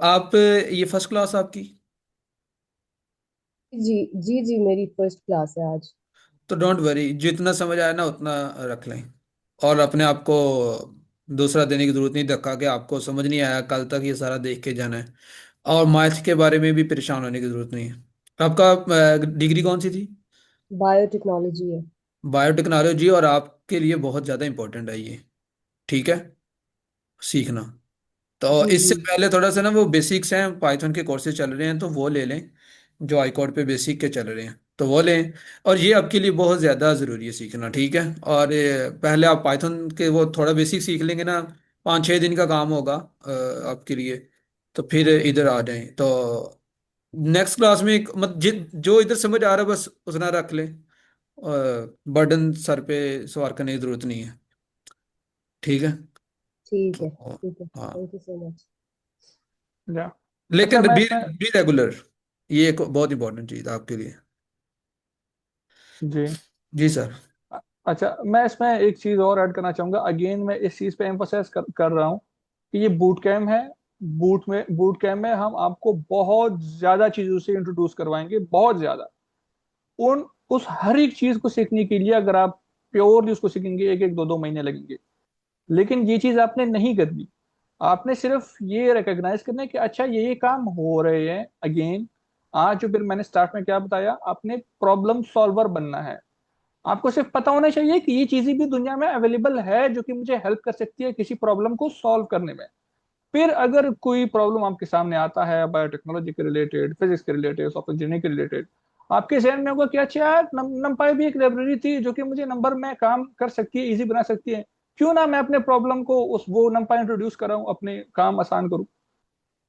S1: आप ये फर्स्ट क्लास आपकी?
S8: जी जी जी, मेरी फर्स्ट क्लास है आज।
S1: तो डोंट वरी, जितना समझ आया ना उतना रख लें। और अपने आप को दूसरा देने की जरूरत नहीं, धक्का के आपको समझ नहीं आया कल तक ये सारा देख के जाना है। और मैथ्स के बारे में भी परेशान होने की जरूरत नहीं है। आपका डिग्री कौन सी थी?
S8: बायोटेक्नोलॉजी है।
S1: बायोटेक्नोलॉजी, और आपके लिए बहुत ज़्यादा इंपॉर्टेंट है ये। ठीक है, सीखना। तो
S8: जी
S1: इससे
S8: जी
S1: पहले थोड़ा सा ना वो बेसिक्स हैं, पाइथन के कोर्सेज चल रहे हैं तो वो ले लें। जो आईकॉर्ड पे बेसिक के चल रहे हैं तो वो लें। और ये आपके लिए बहुत ज़्यादा ज़रूरी है सीखना, ठीक है। और पहले आप पाइथन के वो थोड़ा बेसिक सीख लेंगे ना, 5-6 दिन का काम होगा आपके लिए। तो फिर इधर आ जाएं तो नेक्स्ट क्लास में मत जो इधर समझ आ रहा है बस उतना रख लें। बर्डन सर पे सवार करने की ज़रूरत नहीं है। ठीक है।
S8: ठीक
S1: तो
S8: है, ठीक है,
S1: हाँ,
S8: थैंक यू सो मच।
S2: या अच्छा
S1: लेकिन
S2: मैं
S1: बी
S2: इसमें
S1: बी रेगुलर, ये एक बहुत इंपॉर्टेंट चीज़ है आपके लिए।
S2: जी
S1: जी सर।
S2: अच्छा मैं इसमें एक चीज़ और ऐड करना चाहूँगा। अगेन मैं इस चीज़ पे एम्फोसाइज कर रहा हूँ कि ये बूट कैम्प है। बूट कैम्प में हम आपको बहुत ज़्यादा चीज़ों से इंट्रोड्यूस करवाएंगे, बहुत ज़्यादा। उन उस हर एक चीज़ को सीखने के लिए अगर आप प्योरली उसको सीखेंगे, एक एक दो दो महीने लगेंगे। लेकिन ये चीज़ आपने नहीं करनी। आपने सिर्फ ये रिकॉग्नाइज करना है कि अच्छा ये काम हो रहे हैं। अगेन आज जो फिर मैंने स्टार्ट में क्या बताया, आपने प्रॉब्लम सॉल्वर बनना है। आपको सिर्फ पता होना चाहिए कि ये चीजें भी दुनिया में अवेलेबल है जो कि मुझे हेल्प कर सकती है किसी प्रॉब्लम को सॉल्व करने में। फिर अगर कोई प्रॉब्लम आपके सामने आता है बायोटेक्नोलॉजी के रिलेटेड, फिजिक्स के रिलेटेड, सॉफ्टवेयर इंजीनियरिंग के रिलेटेड, आपके जहन में होगा कि अच्छा यार नंपाई भी एक लाइब्रेरी थी जो कि मुझे नंबर में काम कर सकती है, इजी बना सकती है। क्यों ना मैं अपने प्रॉब्लम को उस वो नंपाई इंट्रोड्यूस कराऊं, अपने काम आसान करूं।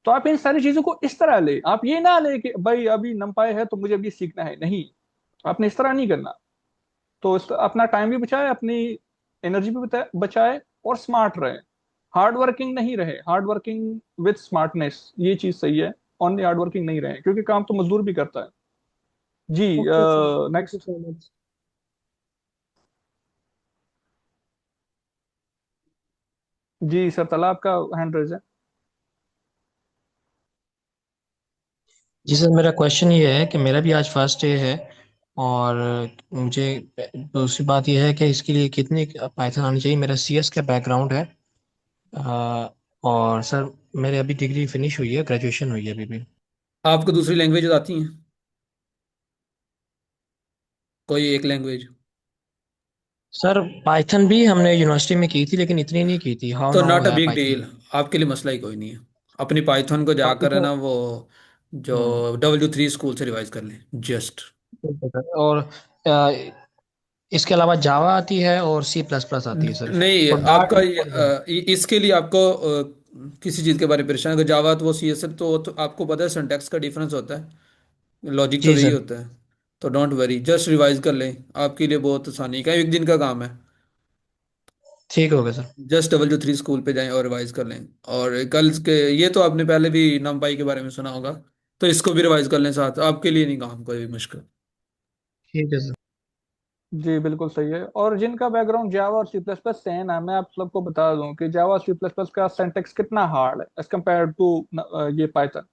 S2: तो आप इन सारी चीजों को इस तरह ले, आप ये ना ले कि भाई अभी नंपाई है तो मुझे अभी सीखना है। नहीं, आपने इस तरह नहीं करना। तो अपना टाइम भी बचाए, अपनी एनर्जी भी बचाए, और स्मार्ट रहे। हार्ड वर्किंग नहीं रहे, हार्ड वर्किंग विद स्मार्टनेस, ये चीज सही है। ओनली हार्ड वर्किंग नहीं रहे, क्योंकि काम तो मजदूर भी करता है। जी
S8: okay sir, thank you
S2: next.
S8: So much.
S2: जी सर, तालाब का हैंड रेज है।
S9: जी सर, मेरा क्वेश्चन ये है कि मेरा भी आज फर्स्ट डे है, और मुझे दूसरी बात यह है कि इसके लिए कितनी पाइथन आनी चाहिए। मेरा सीएस का बैकग्राउंड है। अ, और सर मेरी अभी डिग्री फिनिश हुई है, ग्रेजुएशन हुई है अभी भी।
S1: आपको दूसरी लैंग्वेज आती हैं? कोई एक लैंग्वेज?
S9: सर पाइथन भी हमने यूनिवर्सिटी में की थी, लेकिन इतनी नहीं की थी। हाउ
S1: तो
S9: नाउ
S1: नॉट अ
S9: है
S1: बिग
S9: पाइथन।
S1: डील, आपके लिए मसला ही कोई नहीं है। अपनी पाइथन को
S9: बाकी
S1: जाकर है
S9: तो
S1: ना वो जो
S9: हम्म,
S1: W3 स्कूल से रिवाइज कर लें जस्ट।
S9: ठीक है सर। और इसके अलावा जावा आती है और सी प्लस प्लस आती है सर।
S1: नहीं,
S9: तो डार्ट
S1: आपका
S9: और
S1: इसके लिए आपको किसी चीज़ के बारे में परेशान, अगर जावा तो वो CSS तो आपको पता है सिंटैक्स का डिफरेंस होता है। लॉजिक तो
S9: जी
S1: वही
S9: सर।
S1: होता है। तो डोंट वरी, जस्ट रिवाइज कर लें। आपके लिए बहुत आसानी का एक दिन का काम है।
S9: ठीक हो गया सर।
S1: जस्ट W3 स्कूल पे जाएं और रिवाइज कर लें। और कल के ये तो आपने पहले भी नमपाई के बारे में सुना होगा, तो इसको भी रिवाइज कर लें साथ, आपके लिए नहीं काम कोई भी मुश्किल।
S9: ठीक है सर।
S2: जी बिल्कुल सही है। और जिनका बैकग्राउंड जावा और सी प्लस प्लस से है ना, मैं आप सबको बता दूं कि जावा और सी प्लस प्लस का सिंटेक्स कितना हार्ड है एज कम्पेयर टू ये पाइथन।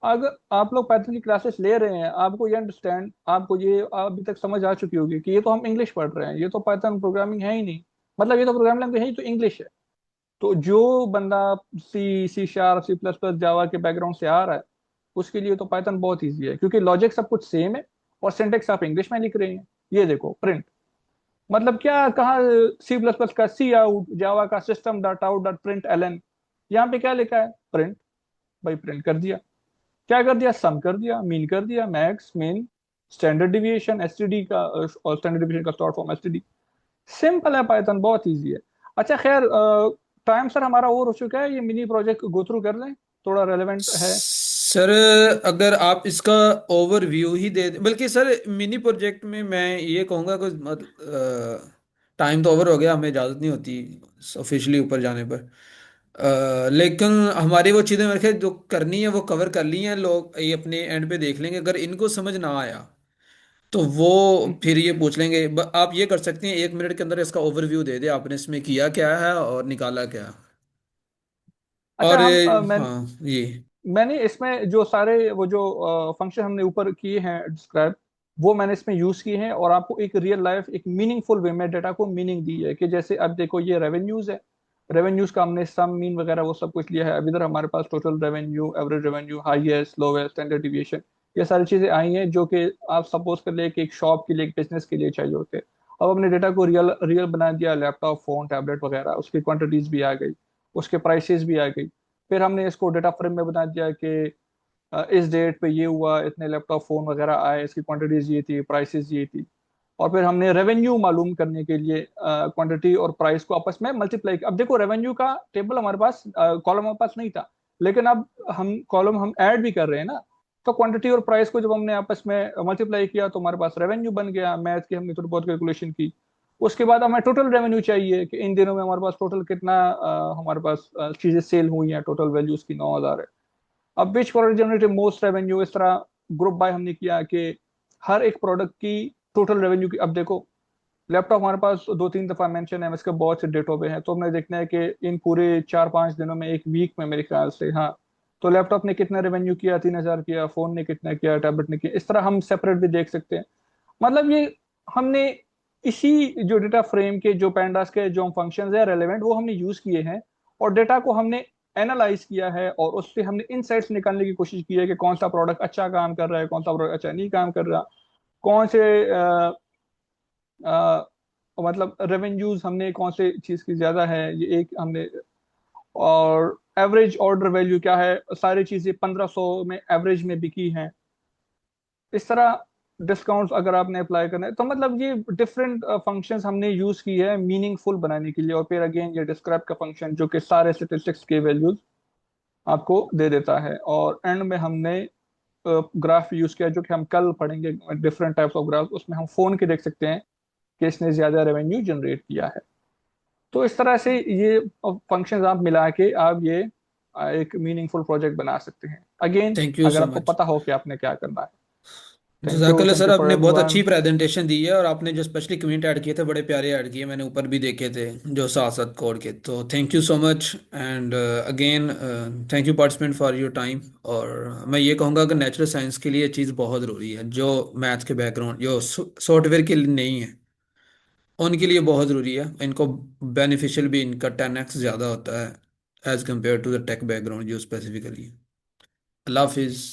S2: अगर आप लोग पाइथन की क्लासेस ले रहे हैं, आपको ये अंडरस्टैंड, आपको ये अभी तक समझ आ चुकी होगी कि ये तो हम इंग्लिश पढ़ रहे हैं, ये तो पाइथन प्रोग्रामिंग है ही नहीं। मतलब ये तो प्रोग्रामिंग लैंग्वेज है ही तो इंग्लिश है। तो जो बंदा C sharp, C plus plus, Java के बैकग्राउंड से आ रहा है, उसके लिए तो पाइथन बहुत ईजी है, क्योंकि लॉजिक सब कुछ सेम है। और सिंटेक्स आप इंग्लिश में लिख रहे हैं। ये देखो प्रिंट, मतलब क्या कहा, सी प्लस प्लस का सी आउट, जावा का system dot out dot print ln. यहाँ पे क्या लिखा है, प्रिंट। भाई प्रिंट कर दिया। क्या कर दिया, सम कर दिया, मीन कर दिया, max min, standard deviation STD का, और स्टैंडर्ड डिविएशन का शॉर्ट फॉर्म एसटीडी। सिंपल है पाइथन, बहुत इजी है। अच्छा खैर, टाइम सर हमारा ओवर हो चुका है, ये मिनी प्रोजेक्ट गो थ्रू कर लें, थोड़ा रेलेवेंट है।
S1: सर अगर आप इसका ओवरव्यू ही दे दें, बल्कि सर मिनी प्रोजेक्ट में मैं ये कहूँगा कि टाइम तो ओवर हो गया, हमें इजाज़त नहीं होती ऑफिशियली ऊपर जाने पर। लेकिन हमारी वो चीज़ें मेरे ख्याल जो करनी है वो कवर कर ली हैं, लोग ये अपने एंड पे देख लेंगे। अगर इनको समझ ना आया तो वो
S2: हम्म।
S1: फिर ये पूछ लेंगे। आप ये कर सकते हैं, 1 मिनट के अंदर इसका ओवरव्यू दे दे आपने इसमें किया क्या है और निकाला क्या है।
S2: अच्छा
S1: और
S2: मैं
S1: हाँ ये
S2: मैंने इसमें जो सारे वो जो फंक्शन हमने ऊपर किए हैं डिस्क्राइब, वो मैंने इसमें यूज किए हैं और आपको एक रियल लाइफ एक मीनिंगफुल वे में डेटा को मीनिंग दी है। कि जैसे अब देखो ये रेवेन्यूज है, रेवेन्यूज का हमने सम मीन वगैरह वो सब कुछ लिया है। अब इधर हमारे पास total revenue, average revenue, highest, lowest, standard deviation, ये सारी चीजें आई हैं जो कि आप सपोज कर ले कि एक शॉप के लिए, एक बिजनेस के लिए चाहिए होते हैं। अब हमने डेटा को रियल रियल बना दिया, लैपटॉप, फोन, टैबलेट वगैरह, उसकी क्वांटिटीज भी आ गई, उसके प्राइसेस भी आ गई। फिर हमने इसको डेटा फ्रेम में बना दिया कि इस डेट पे ये हुआ, इतने लैपटॉप फोन वगैरह आए, इसकी क्वांटिटीज ये थी, प्राइसेस ये थी। और फिर हमने रेवेन्यू मालूम करने के लिए क्वांटिटी और प्राइस को आपस में मल्टीप्लाई। अब देखो रेवेन्यू का टेबल हमारे पास, कॉलम हमारे पास नहीं था, लेकिन अब हम कॉलम हम ऐड भी कर रहे हैं ना। तो क्वांटिटी और प्राइस को जब हमने आपस में मल्टीप्लाई किया तो हमारे पास रेवेन्यू बन गया। मैथ की हमने थोड़ी बहुत कैलकुलेशन की। उसके बाद हमें टोटल रेवेन्यू चाहिए कि इन दिनों में हमारे पास टोटल कितना हमारे पास चीजें सेल हुई हैं, टोटल वैल्यू उसकी 9,000 है। अब which product generated most revenue, इस तरह ग्रुप बाय हमने किया कि हर एक प्रोडक्ट की टोटल रेवेन्यू की। अब देखो लैपटॉप हमारे पास 2-3 दफा मेंशन है, इसके बहुत से डेटों पे हैं, तो हमने देखना है कि इन पूरे 4-5 दिनों में, एक वीक में मेरे ख्याल से, हाँ, तो लैपटॉप ने कितना रेवेन्यू किया, 3,000 किया, फोन ने कितना किया, टैबलेट ने किया। इस तरह हम सेपरेट भी देख सकते हैं। मतलब ये हमने इसी जो डेटा फ्रेम के जो पैंडास के जो फंक्शंस है रेलेवेंट, वो हमने यूज किए हैं और डेटा को हमने एनालाइज किया है और उससे हमने इनसाइट्स निकालने की कोशिश की है कि कौन सा प्रोडक्ट अच्छा काम कर रहा है, कौन सा प्रोडक्ट अच्छा नहीं काम कर रहा, कौन से अ, मतलब रेवेन्यूज हमने कौन से चीज की ज्यादा है, ये एक हमने। और एवरेज ऑर्डर वैल्यू क्या है, सारी चीजें 1,500 में एवरेज में बिकी हैं। इस तरह डिस्काउंट्स अगर आपने अप्लाई करना है तो मतलब ये डिफरेंट फंक्शंस हमने यूज की है मीनिंगफुल बनाने के लिए। और फिर अगेन ये डिस्क्राइब का फंक्शन जो कि सारे स्टेटिस्टिक्स के वैल्यूज आपको दे देता है। और एंड में हमने ग्राफ यूज किया जो कि हम कल पढ़ेंगे, डिफरेंट टाइप्स ऑफ ग्राफ। उसमें हम फोन के देख सकते हैं कि इसने ज्यादा रेवेन्यू जनरेट किया है। तो इस तरह से ये फंक्शंस आप मिला के आप ये एक मीनिंगफुल प्रोजेक्ट बना सकते हैं। अगेन
S1: थैंक यू
S2: अगर
S1: सो
S2: आपको
S1: मच।
S2: पता हो कि आपने क्या करना है।
S1: जजाकल्ला
S2: थैंक
S1: सर,
S2: यू फॉर
S1: आपने बहुत अच्छी
S2: एवरीवन।
S1: प्रेजेंटेशन दी है और आपने जो स्पेशली कमेंट ऐड किए थे बड़े प्यारे ऐड किए, मैंने ऊपर भी देखे थे जो साथ साथ कोड के। तो thank you so much and again thank you participant for your time. और मैं ये कहूँगा कि नेचुरल साइंस के लिए ये चीज़ बहुत ज़रूरी है, जो मैथ के बैकग्राउंड जो सॉफ्टवेयर के लिए नहीं है उनके लिए बहुत ज़रूरी है। इनको बेनिफिशियल भी इनका 10x ज़्यादा होता है as compared to the tech background जो स्पेसिफिकली है। अल्लाह हाफिज़।